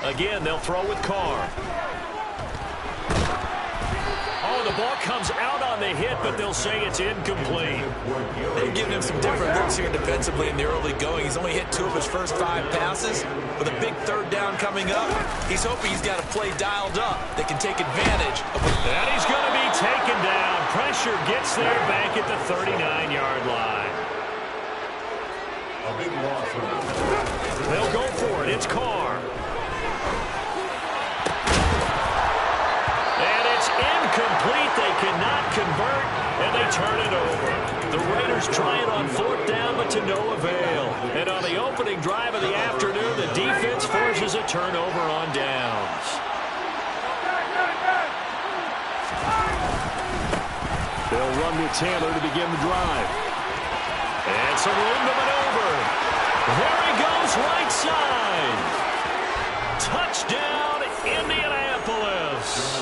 Again, they'll throw with Carr. Oh, the ball comes out on the hit, but they'll say it's incomplete. They've given him some different looks here defensively in the early going. He's only hit 2 of his first 5 passes. With a big 3rd down coming up, he's hoping he's got a play dialed up that can take advantage of what... And he's going to be taken down. Pressure gets there back at the 39-yard line. They'll go for it. It's Carr. And it's incomplete. They cannot convert, and they turn it over. The Raiders try it on 4th down, but to no avail. And on the opening drive of the afternoon, the defense forces a turnover on downs. They'll run with Taylor to begin the drive. And some room to maneuver. There he goes, right side. Touchdown, Indianapolis.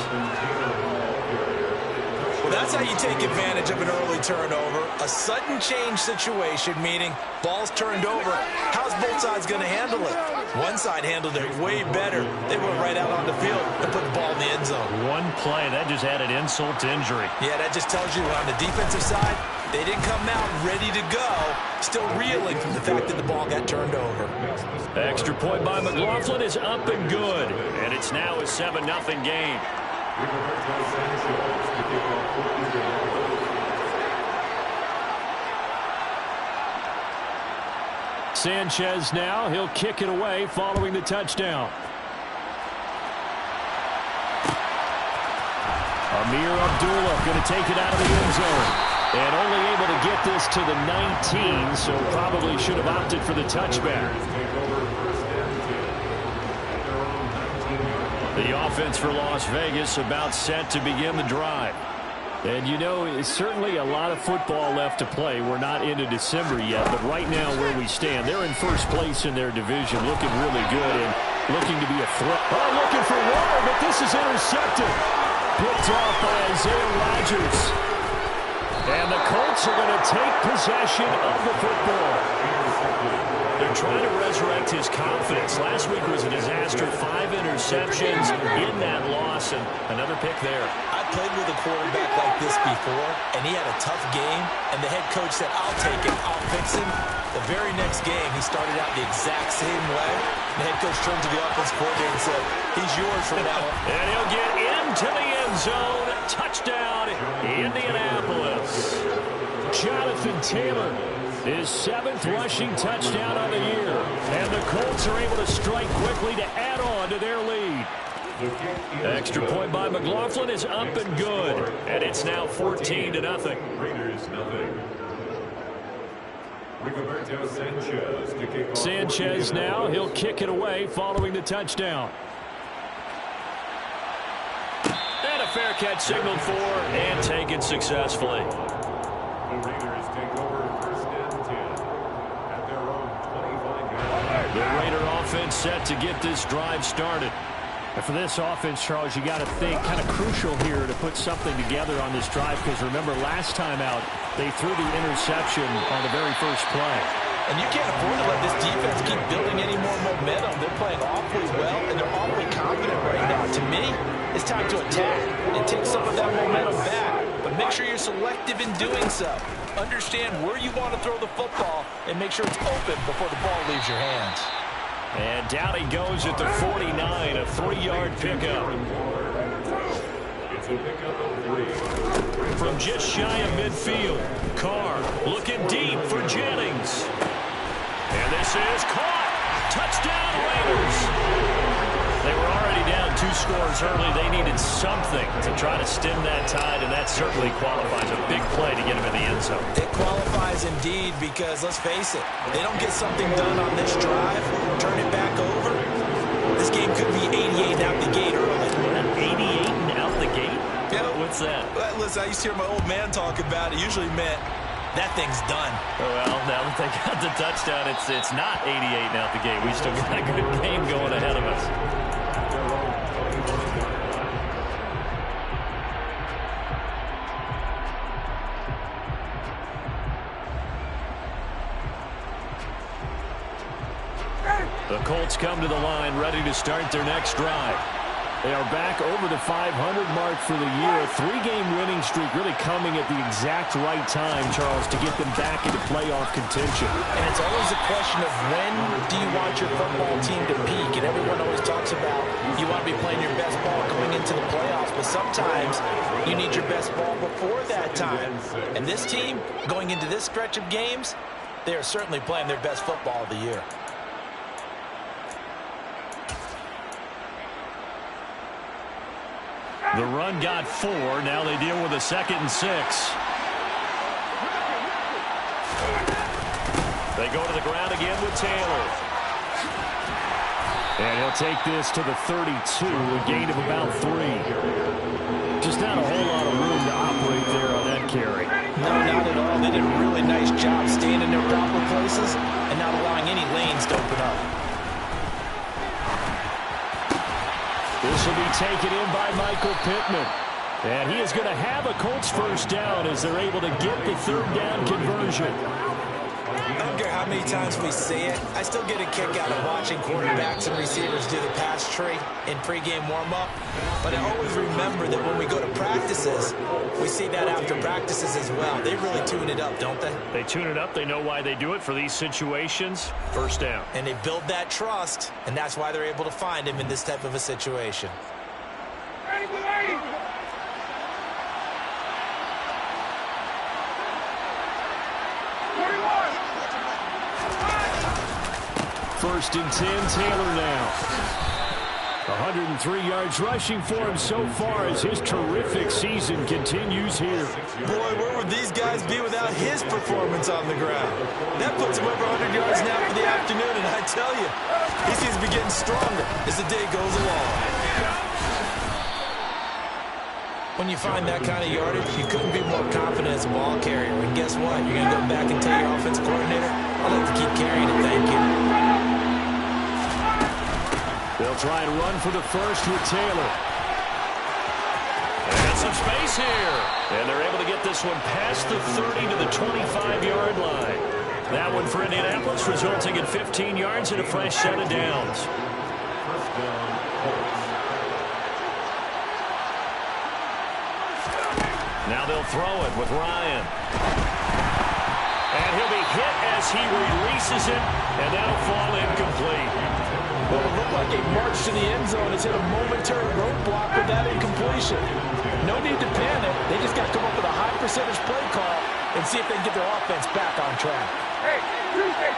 Well, that's how you take advantage of an early turnover. A sudden change situation, meaning ball's turned over. How's both sides going to handle it? One side handled it way better. They went right out on the field and put the ball in the end zone. One play, that just added insult to injury. Yeah, that just tells you on the defensive side, they didn't come out ready to go, still reeling from the fact that the ball got turned over. Extra point by McLaughlin is up and good. And it's now a 7-0 game. Sanchez now. He'll kick it away following the touchdown. Amir Abdullah going to take it out of the end zone. And only able to get this to the 19, so probably should have opted for the touchback. The offense for Las Vegas about set to begin the drive. And, you know, it's certainly a lot of football left to play. We're not into December yet, but right now where we stand, they're in first place in their division, looking really good and looking to be a threat. Oh, looking for water, but this is intercepted. Picked off by Isaiah Rodgers. And the Colts are going to take possession of the football. They're trying to resurrect his confidence. Last week was a disaster. 5 interceptions in that loss, and another pick there. I played with a quarterback like this before, and he had a tough game, and the head coach said, I'll take him, I'll fix him. The very next game, he started out the exact same way. The head coach turned to the offense coordinator and said, he's yours from now on. And he'll get into the end zone. Touchdown, Indianapolis. Jonathan Taylor, his 7th rushing touchdown of the year. And the Colts are able to strike quickly to add on to their lead. Extra point by McLaughlin is up and good. And it's now 14-0. Raiders nothing. Sanchez now. He'll kick it away following the touchdown. And a fair catch signaled for and taken successfully. The Raiders take over first and 10 at their own 25-yard line. The Raider offense set to get this drive started. And for this offense, Charles, you got to think kind of crucial here to put something together on this drive, because remember last time out they threw the interception on the very first play. And you can't afford to let this defense keep building any more momentum. They're playing awfully well, and they're awfully confident right now. To me, it's time to attack and take some of that momentum back. But make sure you're selective in doing so. Understand where you want to throw the football and make sure it's open before the ball leaves your hands. And down he goes at the 49, a 3-yard pickup. It's a pickup of 3. From just shy of midfield, Carr looking deep for Jennings. And this is caught. Touchdown, Raiders. They were already down 2 scores early. They needed something to try to stem that tide, and that certainly qualifies. A big play to get him in the end zone. It qualifies indeed because, let's face it, they don't get something done on this drive, turn it back over, this game could be 88 out the gate early. 88 and out the gate? Yeah. What's that? Well, listen, I used to hear my old man talk about it. Usually meant that thing's done. Well, now that they got the touchdown, it's not 88 and out the gate. We still got a good game going ahead of us. The Colts come to the line, ready to start their next drive. They are back over the 500 mark for the year. A 3-game winning streak really coming at the exact right time, Charles, to get them back into playoff contention. And it's always a question of when do you want your football team to peak? And everyone always talks about you want to be playing your best ball going into the playoffs, but sometimes you need your best ball before that time. And this team, going into this stretch of games, they are certainly playing their best football of the year. The run got 4. Now they deal with a 2nd and 6. They go to the ground again with Taylor. And he'll take this to the 32, a gain of about 3. Just not a whole lot of room to operate there on that carry. No, not at all. They did a really nice job staying in their proper places and not allowing any lanes to open up. This will be taken in by Michael Pittman. And he is going to have a Colts first down as they're able to get the third down conversion. I don't care how many times we see it. I still get a kick out of watching quarterbacks and receivers do the pass tree in pregame warm-up. But I always remember that when we go to practices, we see that after practices as well. They really tune it up, don't they? They tune it up. They know why they do it for these situations. First down. And they build that trust, and that's why they're able to find him in this type of a situation. First and 10, Taylor now. 103 yards rushing for him so far as his terrific season continues here. Boy, where would these guys be without his performance on the ground? That puts him over 100 yards now for the afternoon, and I tell you, he seems to be getting stronger as the day goes along. When you find that kind of yardage, you couldn't be more confident as a ball carrier. And guess what? You're going to go back and tell your offensive coordinator, I'd like to keep carrying it, thank you. They'll try and run for the first with Taylor. They got some space here. And they're able to get this one past the 30 to the 25-yard line. That one for Indianapolis, resulting in 15 yards and a fresh set of downs. First down, Colts. Now they'll throw it with Ryan. And he'll be hit as he releases it, and that'll fall incomplete. Well, it looked like a march to the end zone has hit a momentary roadblock with that incompletion. No need to panic. They just got to come up with a high percentage play call and see if they can get their offense back on track. Hey, Tuesday.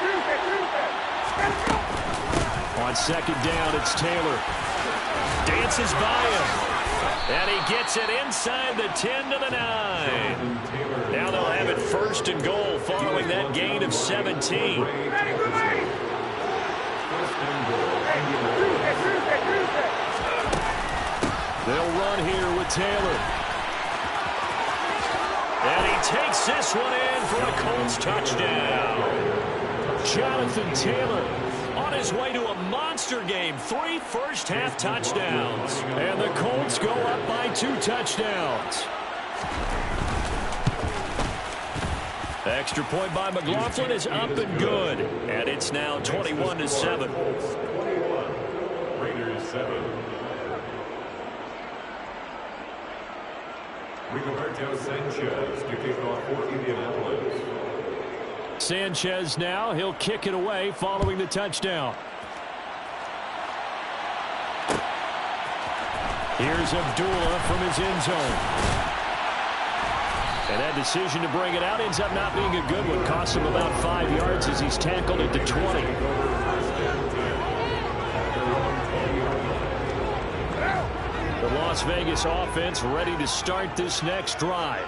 Let's go. On second down, it's Taylor. Dances by him. And he gets it inside the 10 to the 9. Now they'll have it first and goal following that gain of 17. They'll run here with Taylor. And he takes this one in for a Colts touchdown. Jonathan Taylor On his way to a monster game, 3 first-half touchdowns. And the Colts go up by 2 touchdowns. Extra point by McLaughlin is up and good. And it's now 21-7. 21. Raiders 7. Rigoberto Sanchez to kick off for Indianapolis. Sanchez now. He'll kick it away following the touchdown. Here's Abdullah from his end zone. And that decision to bring it out ends up not being a good one. Costs him about 5 yards as he's tackled at the 20. The Las Vegas offense ready to start this next drive.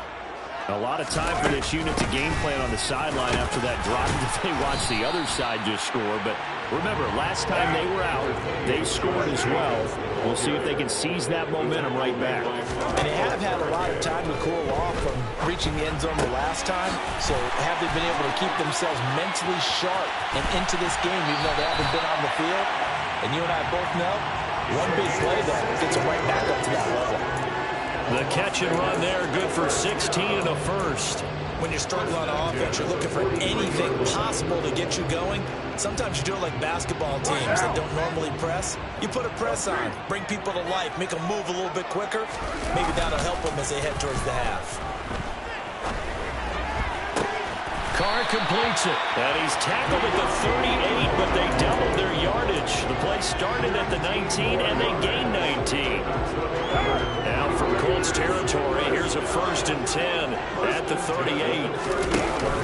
A lot of time for this unit to game plan on the sideline after that drive that they watched the other side just score. But remember, last time they were out, they scored as well. We'll see if they can seize that momentum right back. And they have had a lot of time to cool off from reaching the end zone the last time. So have they been able to keep themselves mentally sharp and into this game even though they haven't been on the field? And you and I both know, one big play there gets them right back up to that level. The catch and run there, good for 16 and a first. When you're struggling on offense, you're looking for anything possible to get you going. Sometimes you do it like basketball teams that don't normally press. You put a press on, bring people to life, make them move a little bit quicker. Maybe that'll help them as they head towards the half. Carr completes it. And he's tackled at the 38, but they doubled their yardage. The play started at the 19, and they gained 19. Now from Colts territory, here's a 1st and 10 at the 38.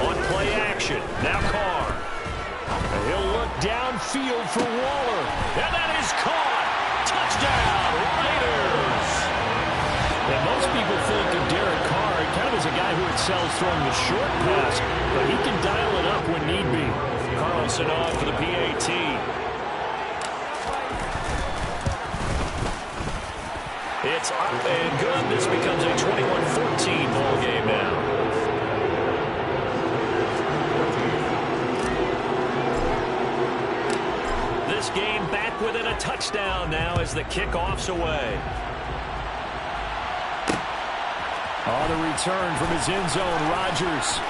On play action, now Carr. And he'll look downfield for Waller. And that is caught. Touchdown, Raiders. And most people think of Derek Carr kind of as a guy who excels throwing the short pass, but he can dial it up when need be. Carlson on for the PAT. It's up and good. This becomes a 21-14 ball game now. game back within a touchdown now as the kickoff's away. On the return from his end zone, Rodgers.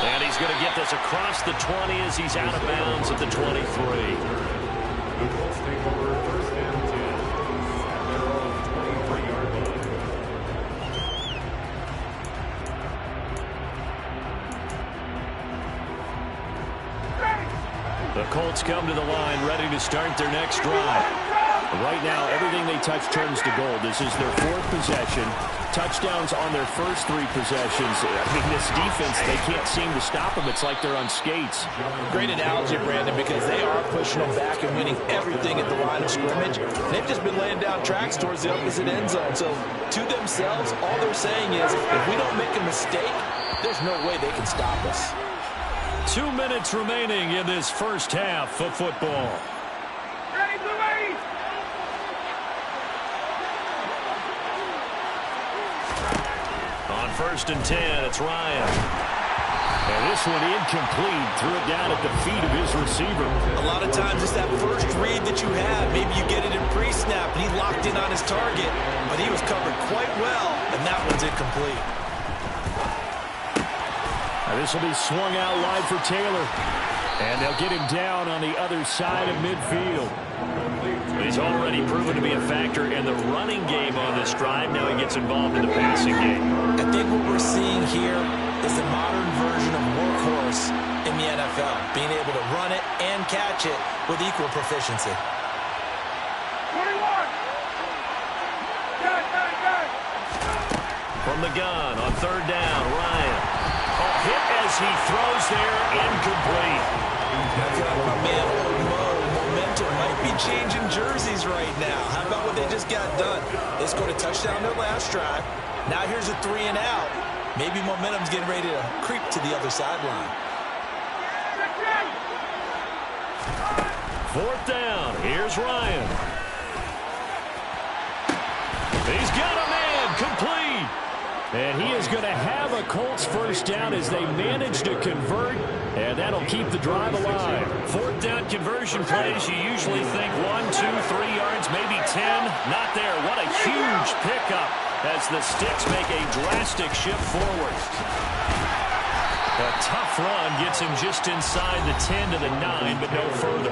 And he's going to get this across the 20 as he's out of bounds at the 23. The Colts take over first and 10 at their own 23-yard line. The Colts come to the line ready to start their next drive. Right now, everything they touch turns to gold. This is their fourth possession. Touchdowns on their first three possessions. I mean, this defense, they can't seem to stop them. It's like they're on skates. Great analogy, Brandon, because they are pushing them back and winning everything at the line of scrimmage. They've just been laying down tracks towards the opposite end zone. So, to themselves, all they're saying is, if we don't make a mistake, there's no way they can stop us. 2 minutes remaining in this first half of football. Ready, Louise! On first and 10, it's Ryan. And this one incomplete. Threw it down at the feet of his receiver. A lot of times it's that first read that you have. Maybe you get it in pre-snap, and he locked in on his target. But he was covered quite well, and that one's incomplete. Now this will be swung out wide for Taylor. And they'll get him down on the other side of midfield. He's already proven to be a factor in the running game on this drive. Now he gets involved in the passing game. I think what we're seeing here is the modern version of workhorse in the NFL, being able to run it and catch it with equal proficiency. 21! Gun! From the gun on third down, Ryan. A hit as he throws there, incomplete. I feel like my man, old Mo, momentum might be changing jerseys right now. How about what they just got done? They scored a touchdown their last drive. Now here's a 3 and out. Maybe momentum's getting ready to creep to the other sideline. Fourth down, here's Ryan. He's got a man, complete. And he is going to have a Colts first down as they manage to convert, and that'll keep the drive alive. Fourth down conversion plays, you usually think 1, 2, 3 yards, maybe 10. Not there. What a huge pickup as the Sticks make a drastic shift forward. A tough run gets him just inside the 10 to the 9, but no further.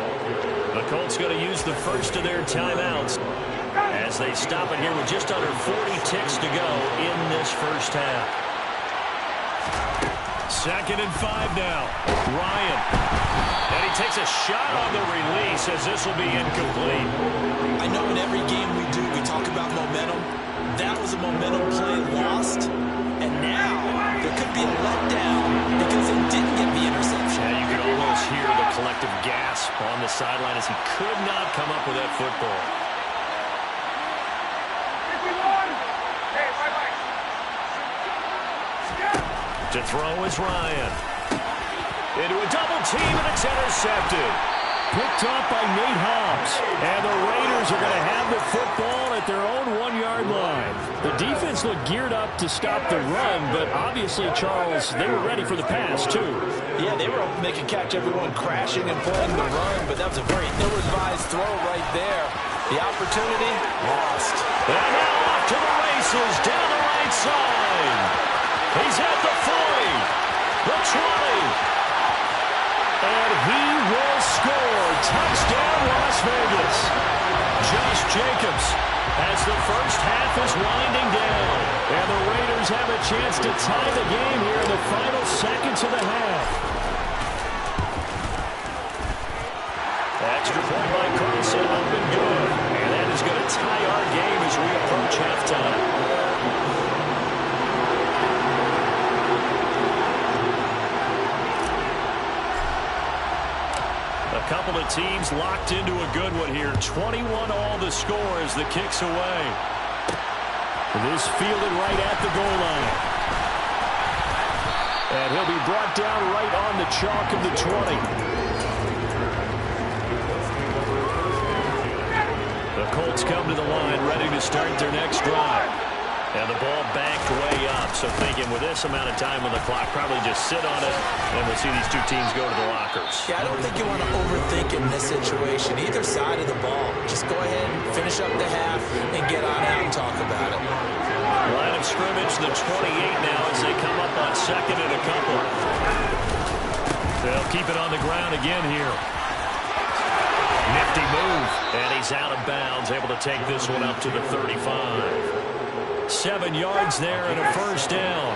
The Colts going to use the first of their timeouts as they stop it here with just under 40 ticks to go in this first half. 2nd and 5 now. Ryan. And he takes a shot on the release as this will be incomplete. I know in every game we do, we talk about momentum. That was a momentum play lost. And now there could be a letdown because he didn't get the interception. Yeah, you can almost hear the collective gasp on the sideline as he could not come up with that football. To throw is Ryan. Into a double team, and it's intercepted. Picked up by Nate Hobbs. And the Raiders are going to have the football at their own 1-yard line. The defense looked geared up to stop the run, but obviously, Charles, they were ready for the pass, too. Yeah, they were hoping they could catch everyone crashing and playing the run, but that was a very ill-advised throw right there. The opportunity, lost. And now off to the races, down the right side. He's at the 40, the 20. And he will score. Touchdown, Las Vegas. Josh Jacobs as the first half is winding down. And the Raiders have a chance to tie the game here in the final seconds of the half. Extra point by Carlson, up and good. And that is going to tie our game as we approach halftime. A couple of teams locked into a good one here. 21 all the score as the kick's away. This fielded right at the goal line. And he'll be brought down right on the chalk of the 20. The Colts come to the line ready to start their next drive. And the ball backed way up. So thinking with this amount of time on the clock, probably just sit on it, and we'll see these two teams go to the lockers. Yeah, I don't think you want to overthink it in this situation. Either side of the ball. Just go ahead and finish up the half and get on out and talk about it. Line of scrimmage, the 28 now as they come up on second and a couple. They'll keep it on the ground again here. Nifty move. And he's out of bounds, able to take this one up to the 35. 7 yards there and a first down.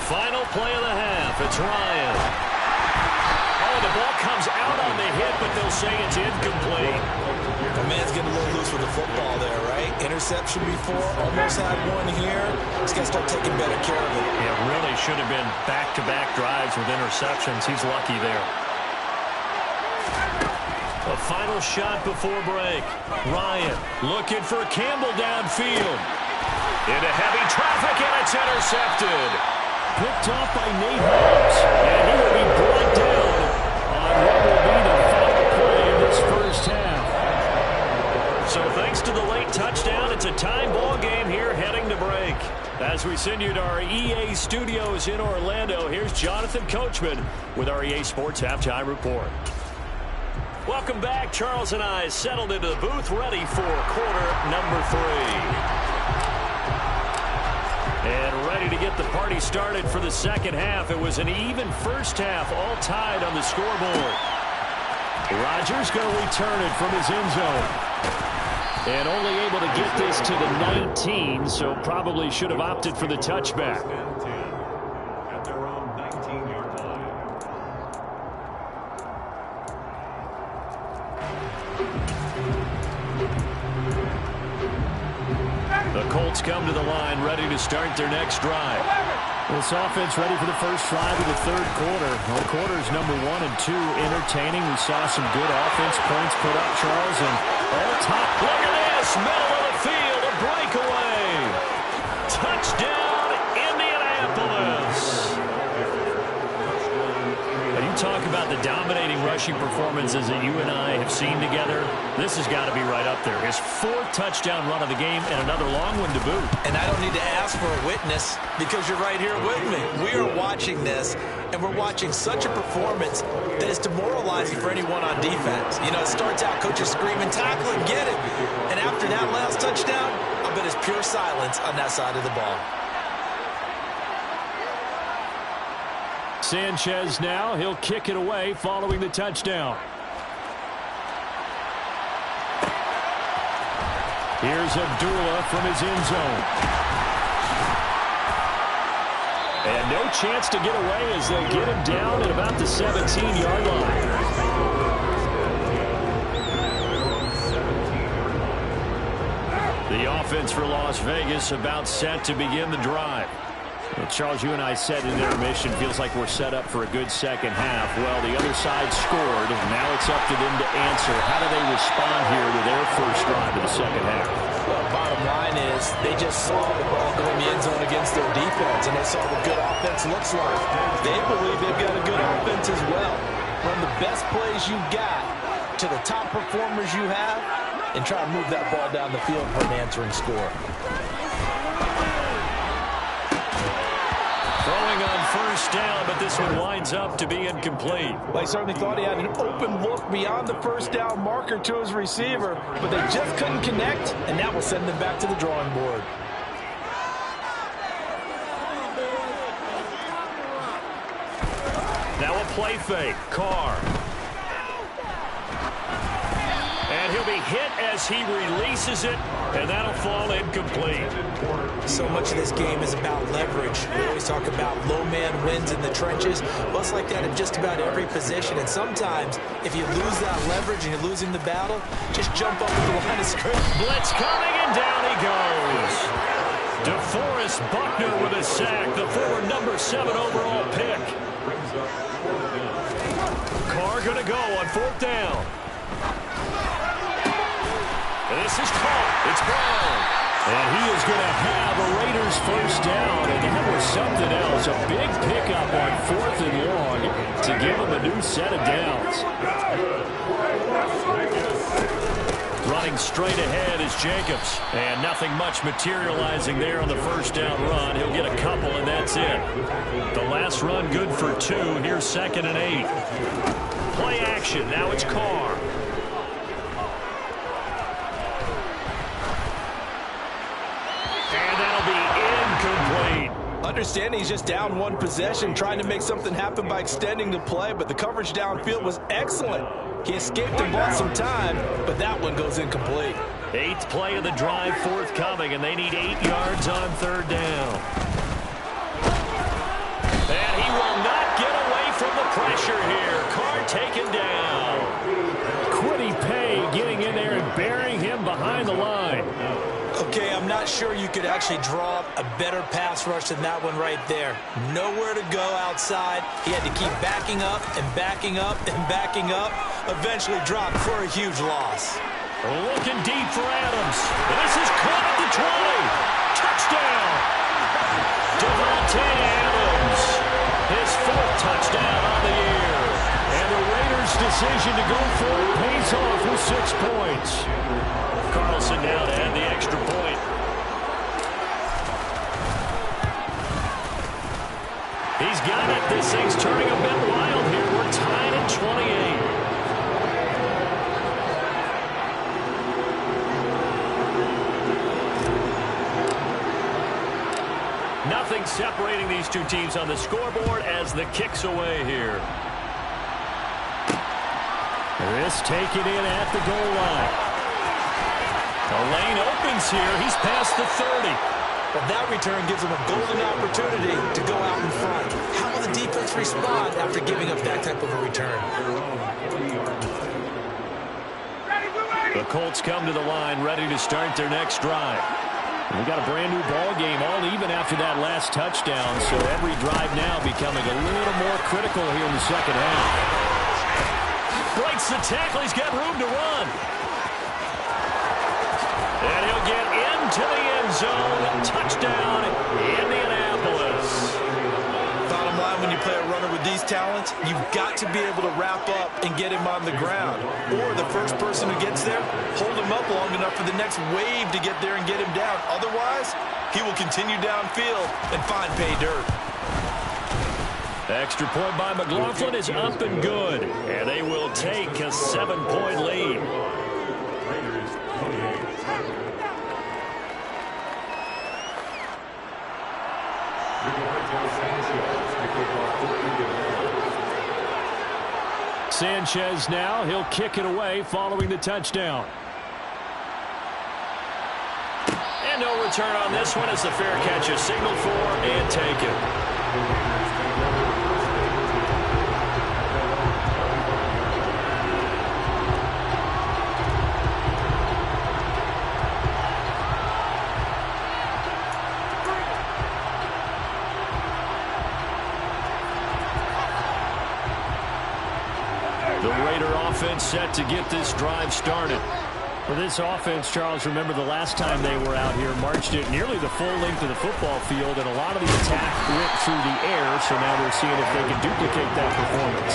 Final play of the half. It's Ryan. Oh, the ball comes out on the hit, but they'll say it's incomplete. The man's getting a little loose with the football there, right? Interception before, almost had one here. He's got to start taking better care of it. It really should have been back-to-back drives with interceptions. He's lucky there. A final shot before break. Ryan looking for Campbell downfield. Into heavy traffic, and it's intercepted. Picked off by Nate Hobbs, and he will be brought down on what will be the final play of this first half. So thanks to the late touchdown, it's a tie ball game here heading to break. As we send you to our EA studios in Orlando, here's Jonathan Coachman with our EA Sports Halftime Report. Welcome back. Charles and I settled into the booth, ready for quarter number 3. And ready to get the party started for the second half. It was an even first half, all tied on the scoreboard. Rodgers going to return it from his end zone. And only able to get this to the 19, so probably should have opted for the touchback. At their own 19-yard line. The Colts come to the line, ready to start their next drive. This offense ready for the first drive of the third quarter. Well, quarters number 1 and 2 entertaining. We saw some good offense points put up, Charles, and all top. Look at this, middle of the field, a breakaway. Touchdown, Indianapolis. You talk about the dominating rushing performances that you and I have seen together. This has got to be right up there. His 4th touchdown run of the game and another long one to boot. And I don't need to ask for a witness because you're right here with me. We are watching this, and we're watching such a performance that is demoralizing for anyone on defense. You know, it starts out, coaches screaming, tackle and get it. And after that last touchdown, I bet it's pure silence on that side of the ball. Sanchez now, he'll kick it away following the touchdown. Here's Abdullah from his end zone. And no chance to get away as they'll get him down at about the 17-yard line. The offense for Las Vegas about set to begin the drive. Well, Charles, you and I said in intermission, feels like we're set up for a good second half. Well, the other side scored. Now it's up to them to answer. How do they respond here to their first drive of the second half? Well, bottom line is they just saw the ball go in the end zone against their defense, and they saw what good offense looks like. They believe they've got a good offense as well. Run the best plays you've got to the top performers you have and try to move that ball down the field for an answering score. Throwing on first down, but this one winds up to be incomplete. Well, he certainly thought he had an open look beyond the first down marker to his receiver, but they just couldn't connect, and that will send them back to the drawing board. Now a play fake. Carr. And he'll be hit as he releases it, and that'll fall incomplete. So much of this game is about leverage. We always talk about low man wins in the trenches. Well, it's like that in just about every position. And sometimes, if you lose that leverage and you're losing the battle, just jump up to the line of scrimmage. Blitz coming, and down he goes. DeForest Buckner with a sack, the former number 7 overall pick. Carr going to go on 4th down. This is caught. It's Brown. And he is going to have a Raiders first down. And that was something else. A big pickup on 4th and long to give him a new set of downs. running straight ahead is Jacobs. And nothing much materializing there on the first down run. He'll get a couple, and that's it. The last run good for 2. Here's 2nd and 8. Play action. Now it's Carr. And that'll be incomplete. Understanding he's just down 1 possession, trying to make something happen by extending the play, but the coverage downfield was excellent. He escaped and bought some time, but that one goes incomplete. 8th play of the drive forthcoming, and they need 8 yards on 3rd down. And he will not get away from the pressure here. Carr taken down. Quiddy Pay getting in there and burying him behind the line. Okay, I'm not sure you could actually draw up a better pass rush than that one right there. Nowhere to go outside. He had to keep backing up and backing up and backing up. Eventually dropped for a huge loss. Looking deep for Adams. This is caught at the 20. Touchdown. Devontae Adams. His 4th touchdown on the year. And the Raiders' decision to go for it pays off with 6 points. Carlson now to add the extra point. He's got it. This thing's turning a bit wild here. We're tied at 28. Nothing separating these two teams on the scoreboard as the kick's away here. This taken in at the goal line. The lane opens here. He's past the 30. But that return gives him a golden opportunity to go out in front. How will the defense respond after giving up that type of a return? The Colts come to the line, ready to start their next drive. We got a brand new ball game, all even after that last touchdown. So every drive now becoming a little more critical here in the second half. Breaks the tackle. He's got room to run. And he'll get into the end zone. Touchdown, Indianapolis. Bottom line, when you play a runner with these talents, you've got to be able to wrap up and get him on the ground. Or the first person who gets there, hold him up long enough for the next wave to get there and get him down. Otherwise, he will continue downfield and find pay dirt. Extra point by McLaughlin is up and good. And they will take a 7-point lead. Sanchez now, he'll kick it away following the touchdown. And no return on this one as the fair catch is signaled for and taken. The Raider offense set to get this drive started. For this offense, Charles, remember the last time they were out here, marched it nearly the full length of the football field, and a lot of the attack went through the air, so now they're seeing if they can duplicate that performance.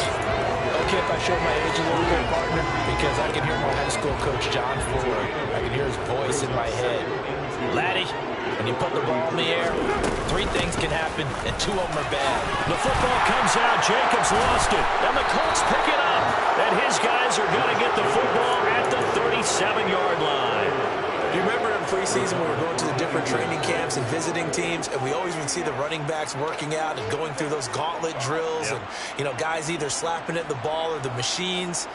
Okay, if I show my age a little bit, partner, because I can hear my high school coach, John Ford. I can hear his voice in my head. Laddie, when you put the ball in the air, 3 things can happen, and 2 of them are bad. The football comes out. Jacobs lost it. And the Colts pick it up. And his guys are going to get the football at the 37-yard line. Do you remember in preseason when we were going to the different training camps and visiting teams, and we always would see the running backs working out and going through those gauntlet drills, and, you know, guys either slapping at the ball or the machines.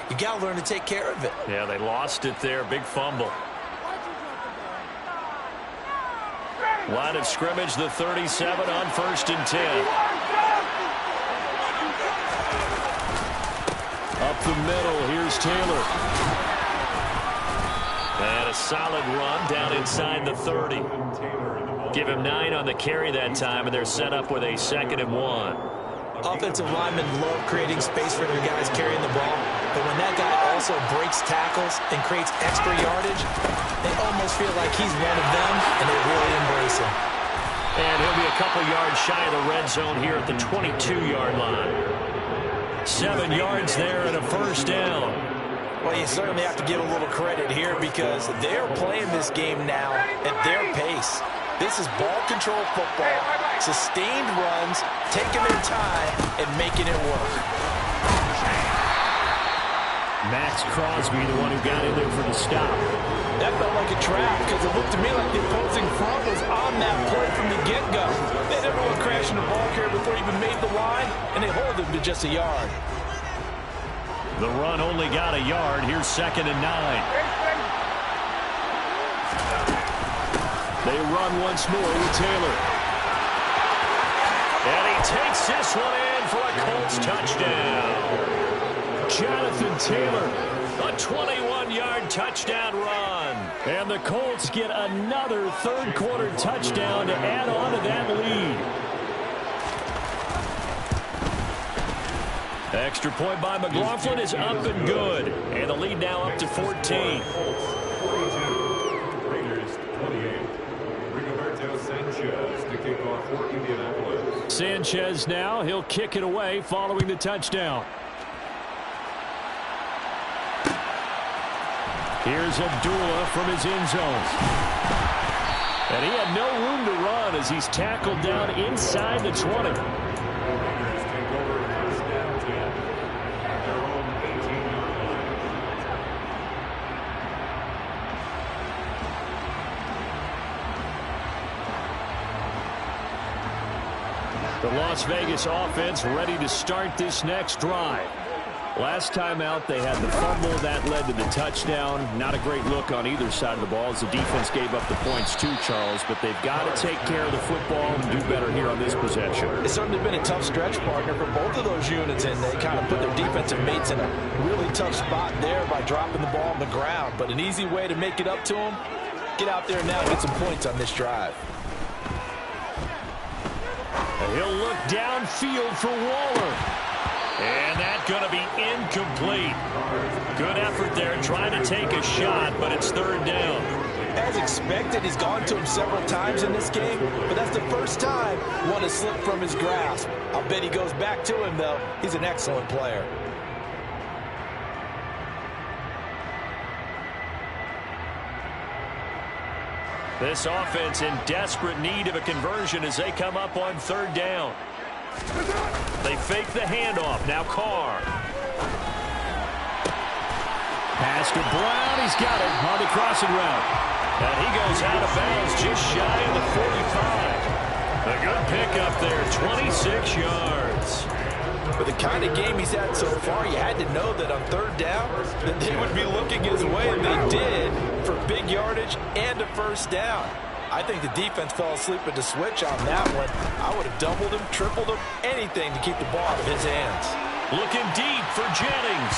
You got to learn to take care of it. Yeah, they lost it there. Big fumble. Line of scrimmage, the 37 on 1st and 10. Up the middle, here's Taylor. And a solid run down inside the 30. Give him 9 on the carry that time, and they're set up with a 2nd and 1. Offensive linemen love creating space for their guys carrying the ball, but when that guy also breaks tackles and creates extra yardage, they almost feel like he's one of them, and they really embrace him. And he'll be a couple yards shy of the red zone here at the 22-yard line. 7 yards there and a 1st down. Well, you certainly have to give a little credit here because they're playing this game now at their pace. This is ball control football, sustained runs, taking their time, and making it work. Max Crosby, the one who got in there for the stop. That felt like a trap because it looked to me like the opposing front was on that play from the get-go. They didn't want to crash in the ball carrier before he even made the line, and they hold him to just a yard. The run only got a yard. Here's 2nd and 9. They run once more with Taylor. And he takes this one in for a Colts touchdown. Jonathan Taylor. A 21-yard touchdown run. And the Colts get another third-quarter touchdown to add on to that lead. Extra point by McLaughlin is up and good. And the lead now up to 14. 42. Raiders 28. Rigoberto Sanchez to kick off for Indianapolis. Sanchez now. He'll kick it away following the touchdown. Here's Abdullah from his end zone. And he had no room to run as he's tackled down inside the 20. Raiders take over first and 10 at their own 18-yard line. The Las Vegas offense ready to start this next drive. Last time out, they had the fumble. That led to the touchdown. Not a great look on either side of the ball as the defense gave up the points too, Charles. But they've got to take care of the football and do better here on this possession. It's certainly been a tough stretch, partner, for both of those units, and they kind of put their defensive mates in a really tough spot there by dropping the ball on the ground. But an easy way to make it up to them, get out there now and get some points on this drive. And he'll look downfield for Waller. And that's going to be incomplete. Good effort there trying to take a shot, but it's 3rd down. As expected, he's gone to him several times in this game, but that's the first time one has slipped from his grasp. I'll bet he goes back to him, though. He's an excellent player. This offense in desperate need of a conversion as they come up on 3rd down. They fake the handoff. Now Carr. Pass to Brown. He's got it on the crossing route. And he goes out of bounds just shy of the 45. A good pickup there, 26 yards. For the kind of game he's had so far, you had to know that on 3rd down that they would be looking his way, and they did for big yardage and a 1st down. I think the defense fell asleep at the switch on that one. I would have doubled him, tripled him, anything to keep the ball out of his hands. Looking deep for Jennings.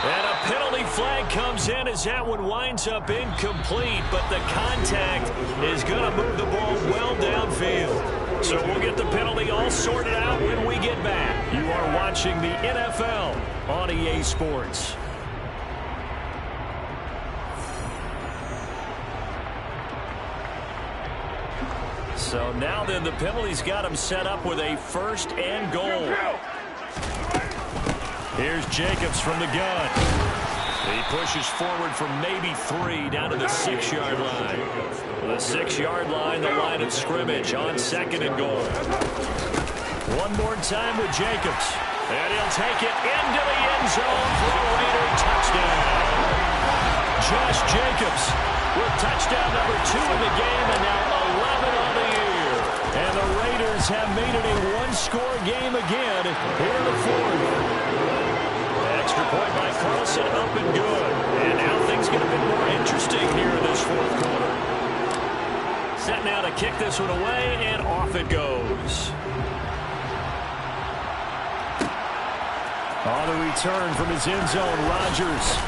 And a penalty flag comes in as that one winds up incomplete, but the contact is going to move the ball well downfield. So we'll get the penalty all sorted out when we get back. You are watching the NFL on EA Sports. So now then the penalty's got him set up with a 1st and goal. Here's Jacobs from the gun. He pushes forward from maybe 3 down to the 6-yard line. The 6-yard line, the line of scrimmage on 2nd and goal. One more time with Jacobs. And he'll take it into the end zone for a Raider touchdown. Josh Jacobs with touchdown number 2 in the game and now 11 on the year. And the Raiders have made it a one-score game again here in the 4th. Extra point by Carlson, up and good. And now things get a bit more interesting here in this 4th quarter. Set now to kick this one away, and off it goes. On the return from his end zone, Rodgers.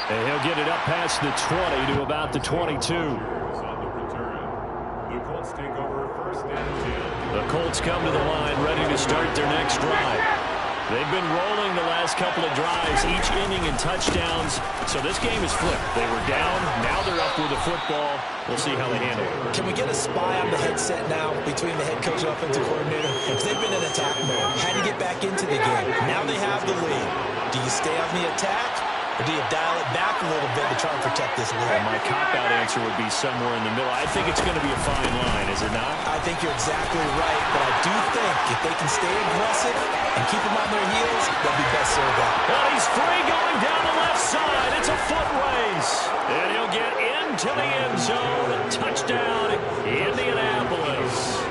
And he'll get it up past the 20 to about the 22. On the return, the Colts take over first and 10. The Colts come to the line ready to start their next drive. They've been rolling the last couple of drives, each inning in touchdowns. So this game is flipped. They were down, now they're up with the football. We'll see how they handle it. Can we get a spy on the headset now between the head coach and offensive coordinator? Because they've been in attack mode. Had to get back into the game. Now they have the lead. Do you stay on the attack Or do you dial it back a little bit to try and protect this lead? Well, my cop-out answer would be somewhere in the middle. I think it's going to be a fine line, is it not? I think you're exactly right, but I do think if they can stay aggressive and keep them on their heels, they'll be best served out. Well, he's free going down the left side. It's a foot race. And he'll get into the end zone. Touchdown, Indianapolis.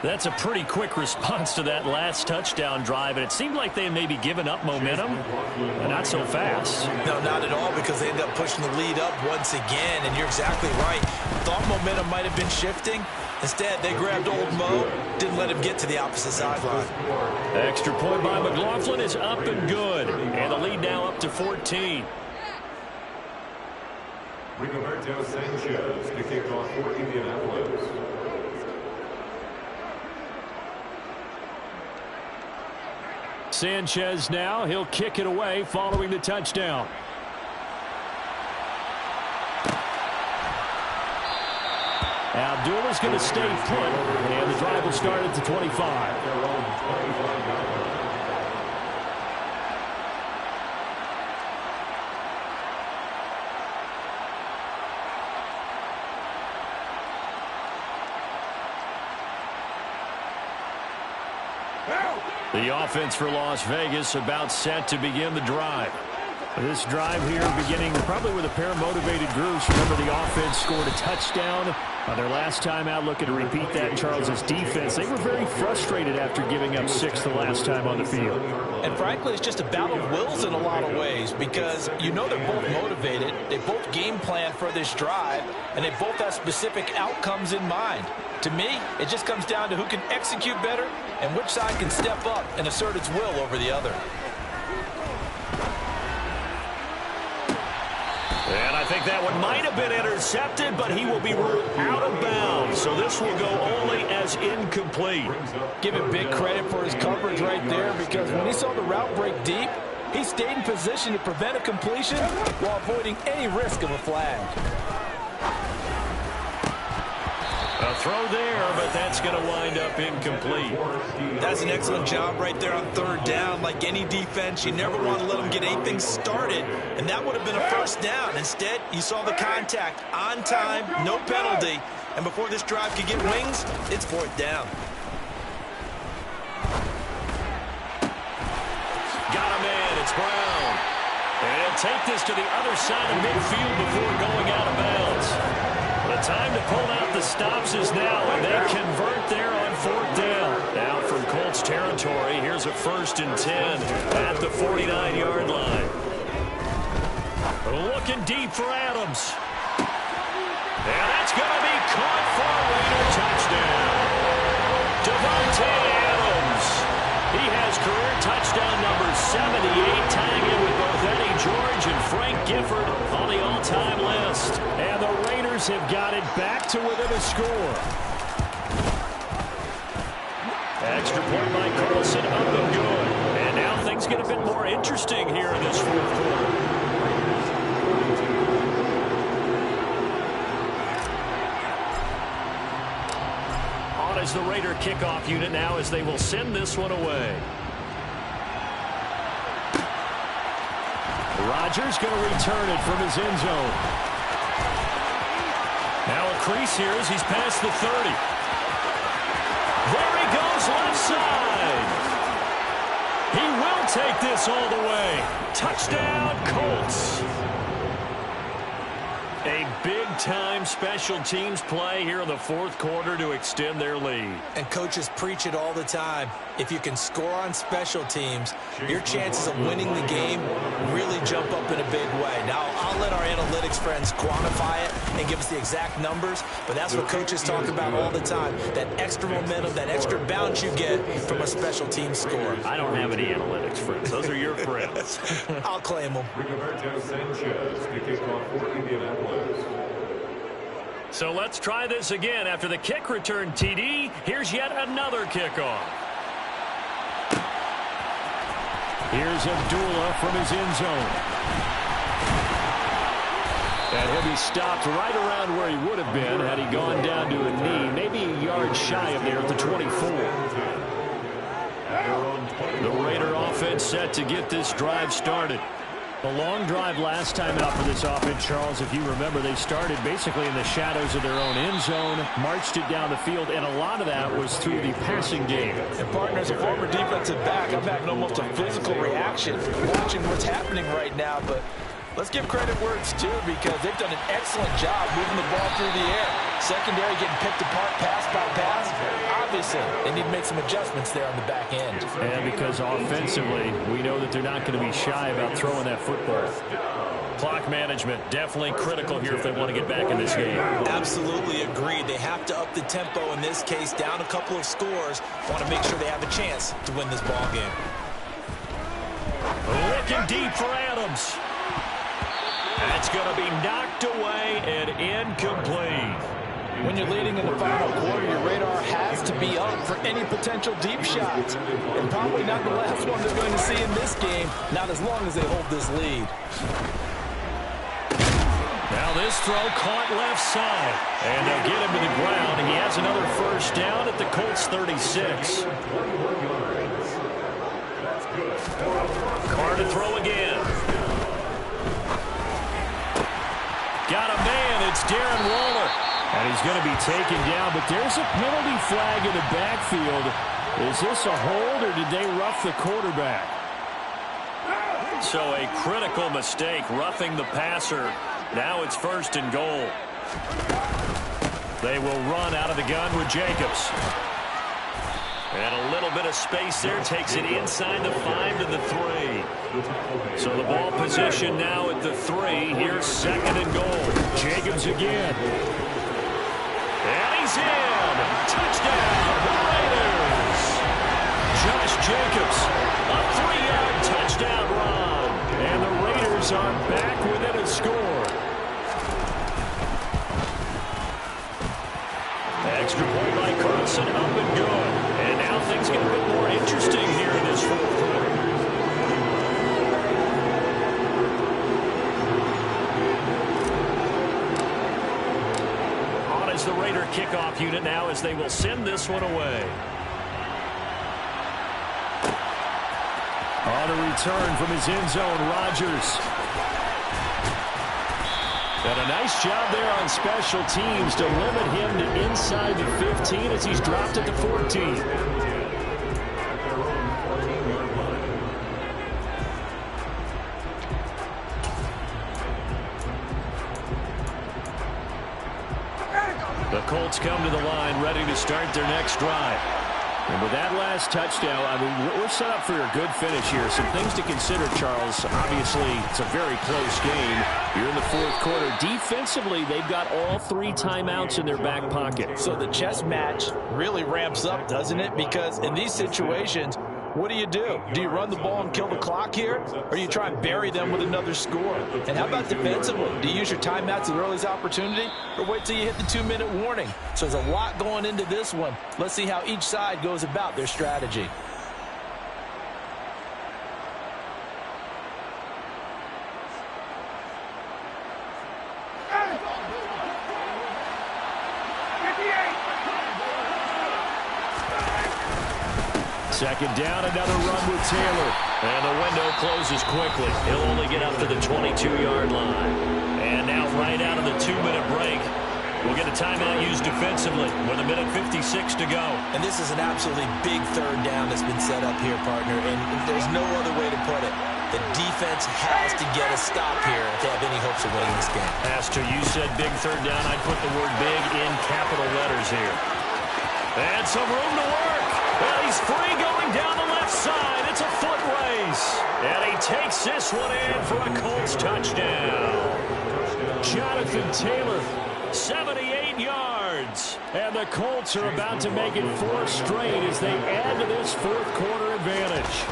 That's a pretty quick response to that last touchdown drive, and it seemed like they had maybe given up momentum, but not so fast. No, not at all, because they ended up pushing the lead up once again, and you're exactly right. Thought momentum might have been shifting. Instead, they grabbed old Mo, didn't let him get to the opposite sideline. Extra point by McLaughlin is up and good, and the lead now up to 14. Rigoberto Sanchez to kick off for Indianapolis. Sanchez now, he'll kick it away following the touchdown. Abdullah's going to stay put, and the drive will start at the 25. The offense for Las Vegas about set to begin the drive. This drive here beginning probably with a pair of motivated groups. Remember, the offense scored a touchdown on their last time out. Looking to repeat that. Charles's defense, they were very frustrated after giving up 6 the last time on the field. And frankly, it's just a battle of wills in a lot of ways, because you know they're both motivated. They both game plan for this drive, and they both have specific outcomes in mind. To me, it just comes down to who can execute better and which side can step up and assert its will over the other. And I think that one might have been intercepted, but he will be ruled out of bounds. So this will go only as incomplete. Give him big credit for his coverage right there, because when he saw the route break deep, he stayed in position to prevent a completion while avoiding any risk of a flag. A throw there, but that's going to wind up incomplete. That's an excellent job right there on third down. Like any defense, you never want to let them get anything started, and that would have been a first down. Instead, you saw the contact on time, no penalty, and before this drive could get wings, it's fourth down. Got a man, it's Brown. And he'll take this to the other side of midfield before going out of bounds. The time to pull out the stops is now, and they convert there on fourth down. Now from Colts territory, here's a 1st and 10 at the 49-yard line. Looking deep for Adams. And that's going to be caught for a Raider touchdown. Devontae Adams. He has career touchdown number 78, tying in with both Eddie George and Frank Gifford on the all-time list. And the Raiders have got it back to within a score. Extra point by Carlson, up and good. And now things get a bit more interesting here in this fourth quarter. As the Raider kickoff unit now, as they will send this one away. Rodgers going to return it from his end zone. Now a crease here as he's past the 30. There he goes left side. He will take this all the way. Touchdown, Colts. A big-time special teams play here in the fourth quarter to extend their lead. And coaches preach it all the time. If you can score on special teams, your chances of winning the game really jump up in a big way. Now, I'll let our analytics friends quantify it and give us the exact numbers, but that's what coaches talk about all the time, that extra momentum, that extra bounce you get from a special team score. I don't have any analytics friends. Those are your friends. I'll claim them. Rigoberto Sanchez to kick off for Indianapolis. So let's try this again. After the kick return TD, here's yet another kickoff. Here's Abdullah from his end zone. And he'll be stopped right around where he would have been had he gone down to a knee, maybe a yard shy of there at the 24. The Raider offense set to get this drive started. A long drive last time out for this offense, Charles. If you remember, they started basically in the shadows of their own end zone, marched it down the field, and a lot of that was through the passing game. And partners, a former defensive back, I'm having almost a physical reaction watching what's happening right now. But let's give credit where it's due, because they've done an excellent job moving the ball through the air. Secondary getting picked apart pass by pass. Obviously, they need to make some adjustments there on the back end. And because offensively, we know that they're not going to be shy about throwing that football. Clock management definitely critical here if they want to get back in this game. Absolutely agreed. They have to up the tempo in this case, down a couple of scores. Want to make sure they have a chance to win this ball game. Looking deep for Adams. That's going to be knocked away and incomplete. When you're leading in the final quarter, your radar has to be up for any potential deep shots. And probably not the last one they're going to see in this game, not as long as they hold this lead. Now this throw caught left side. And they'll get him to the ground. He has another first down at the Colts 36. Carr to throw again. Got a man. It's Darren Waller. And he's going to be taken down, but there's a penalty flag in the backfield. Is this a hold, or did they rough the quarterback? So a critical mistake, roughing the passer. Now it's 1st and goal. They will run out of the gun with Jacobs. And a little bit of space there, takes it inside the 5 to the 3. So the ball position now at the 3. Here's 2nd and goal. Jacobs again. And he's in. Touchdown, Raiders. Josh Jacobs, a 3-yard touchdown run. And the Raiders are back within a score. Extra point by Carson, up and good. And now things get a bit more interesting here in this 4th quarter. The Raider kickoff unit now as they will send this one away. On a return from his end zone, Rodgers. And a nice job there on special teams to limit him to inside the 15 as he's dropped at the 14. The Colts come to the line ready to start their next drive. And with that last touchdown, I mean, we're set up for a good finish here. Some things to consider, Charles. Obviously, it's a very close game. You're in the 4th quarter. Defensively, they've got all 3 timeouts in their back pocket. So the chess match really ramps up, doesn't it? Because in these situations, what do? Do you run the ball and kill the clock here? Or do you try and bury them with another score? And how about defensively? Do you use your timeouts at the earliest opportunity? Or wait till you hit the 2-minute warning? So there's a lot going into this one. Let's see how each side goes about their strategy. Second down, another run with Taylor. And the window closes quickly. He'll only get up to the 22-yard line. And now right out of the 2-minute break, we'll get a timeout used defensively with 1:56 to go. And this is an absolutely big 3rd down that's been set up here, partner. And there's no other way to put it. The defense has to get a stop here if they have any hopes of winning this game. Pastor, you said big 3rd down. I'd put the word big in capital letters here. And some room to work. Well, he's free going down the left side. It's a foot race. And he takes this one in for a Colts touchdown. Jonathan Taylor, 78 yards. And the Colts are about to make it 4 straight as they add to this 4th quarter advantage.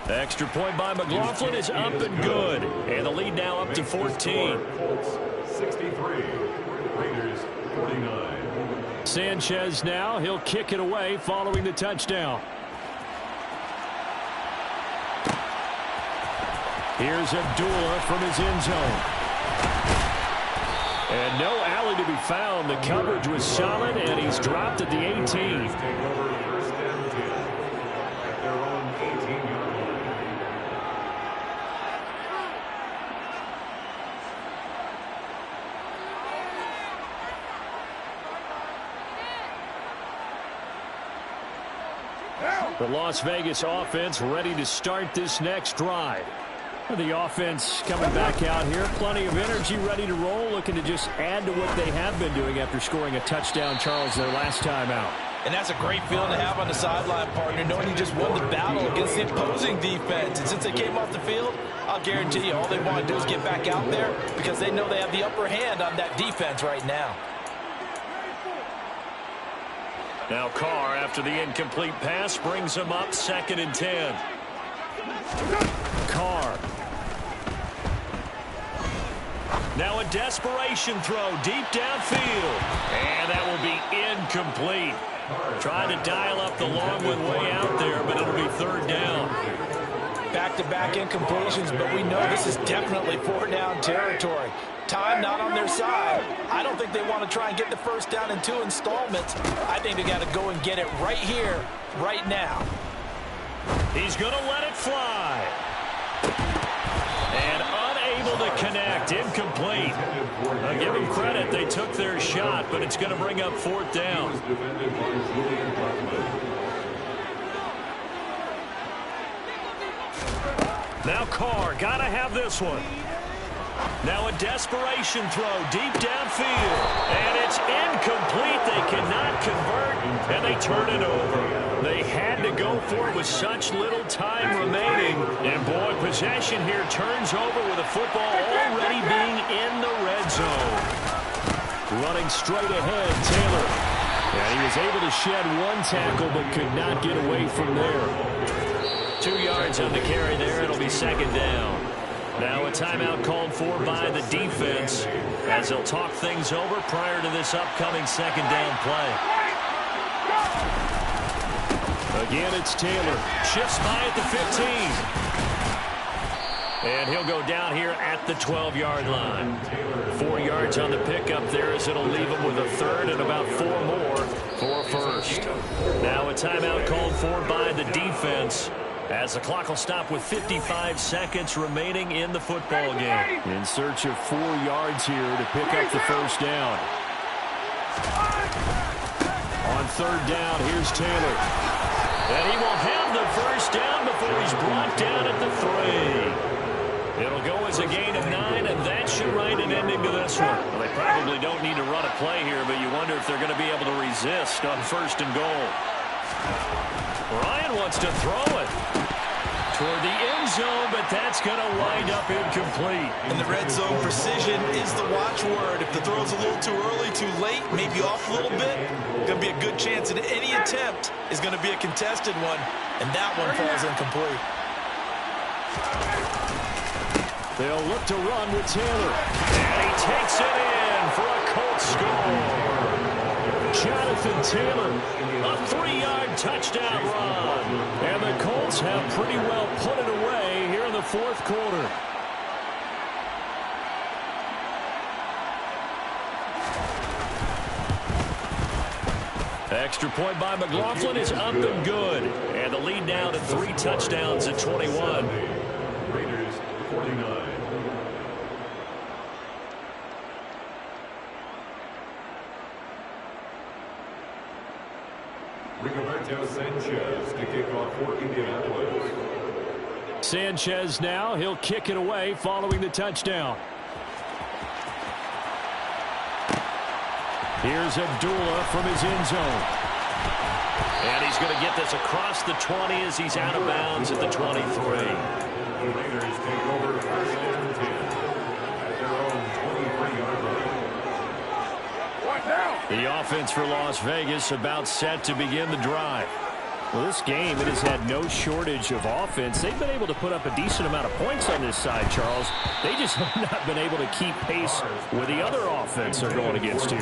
The extra point by McLaughlin is up and good. And the lead now up to 14. Colts 63, Raiders 49. Sanchez now, he'll kick it away following the touchdown. Here's Abdullah from his end zone. And no alley to be found. The coverage was solid, and he's dropped at the 18. their own 18-yard line. The Las Vegas offense ready to start this next drive. The offense coming back out here. Plenty of energy, ready to roll, looking to just add to what they have been doing after scoring a touchdown, Charles, their last time out. And that's a great feeling to have on the sideline, partner, knowing you just won the battle against the opposing defense. And since they came off the field, I'll guarantee you all they want to do is get back out there because they know they have the upper hand on that defense right now. Now Carr, after the incomplete pass, brings him up 2nd and 10. Carr. Now a desperation throw deep downfield. And that will be incomplete. Trying to dial up the long one way out there, but it'll be 3rd down. Back-to-back incompletions, but we know this is definitely 4th-down territory. Time not on their side. I don't think they want to try and get the 1st down in 2 installments. I think they got to go and get it right here, right now. He's going to let it fly. And unable to connect. Incomplete. I'll give them credit. They took their shot, but it's going to bring up 4th down. Now Carr, got to have this one. Now a desperation throw deep downfield. And it's incomplete. They cannot convert, and they turn it over. They had to go for it with such little time remaining. And, boy, possession here turns over with the football already being in the red zone. Running straight ahead, Taylor. And he was able to shed 1 tackle but could not get away from there. 2 yards on the carry there. It'll be 2nd down. Now a timeout called for by the defense as they'll talk things over prior to this upcoming 2nd down play. Again, it's Taylor. Shifts by at the 15. And he'll go down here at the 12-yard line. 4 yards on the pickup there as it'll leave him with a 3rd and about 4 more for 1st. Now a timeout called for by the defense as the clock will stop with 55 seconds remaining in the football game. In search of 4 yards here to pick up the 1st down. On 3rd down, here's Taylor. And he will have the 1st down before he's brought down at the 3. It'll go as a gain of 9, and that should write an ending to this one. Well, they probably don't need to run a play here, but you wonder if they're going to be able to resist on 1st and goal. Ryan wants to throw it toward the end zone, but that's going to wind up incomplete. And the red zone precision is the watchword. If the throw's a little too early, too late, maybe off a little bit, going to be a good chance that any attempt is going to be a contested one, and that one falls incomplete. They'll look to run with Taylor. And he takes it in for a Colts score. Jonathan Taylor, a 3-yard touchdown run. and the Colts have pretty well put it away here in the 4th quarter. Extra point by McLaughlin is up and good. And the lead now to 3 touchdowns at 21. Raiders 49. Rigoberto Sanchez to kick off for Indianapolis. Sanchez now, he'll kick it away following the touchdown. Here's Abdullah from his end zone. And he's going to get this across the 20 as he's out of bounds at the 23. The Raiders take over 1st and 10 at their own 23-yard line. The offense for Las Vegas about set to begin the drive. Well, this game, it has had no shortage of offense. They've been able to put up a decent amount of points on this side, Charles. They just have not been able to keep pace with the other offense they're going against here.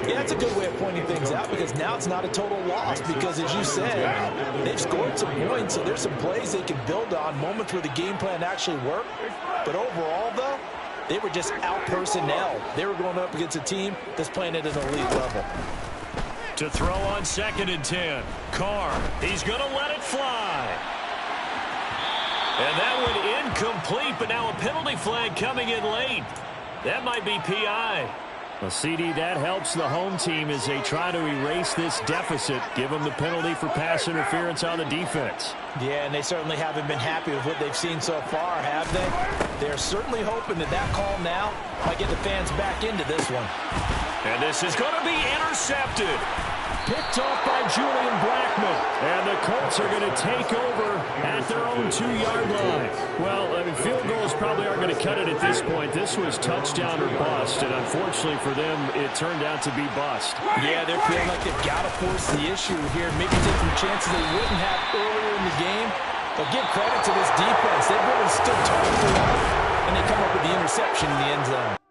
Yeah, that's a good way of pointing things out because now it's not a total loss because, as you said, they've scored some points, so there's some plays they can build on, moments where the game plan actually worked. But overall, though, they were just out-personnel. They were going up against a team that's playing at an elite level. To throw on 2nd and 10. Carr, he's going to let it fly. And that one incomplete, but now a penalty flag coming in late. That might be PI. Well, CD, that helps the home team as they try to erase this deficit. Give them the penalty for pass interference on the defense. Yeah, and they certainly haven't been happy with what they've seen so far, have they? They're certainly hoping that that call now might get the fans back into this one. And this is going to be intercepted. Picked off by Julian Blackmon. And the Colts are going to take over at their own 2-yard line. Well, I mean, field goals probably aren't going to cut it at this point. This was touchdown or bust, and unfortunately for them, it turned out to be bust. Yeah, they're feeling like they've got to force the issue here, maybe take some chances they wouldn't have earlier in the game. But give credit to this defense. They've really stood tall throughout, and they come up with the interception in the end zone.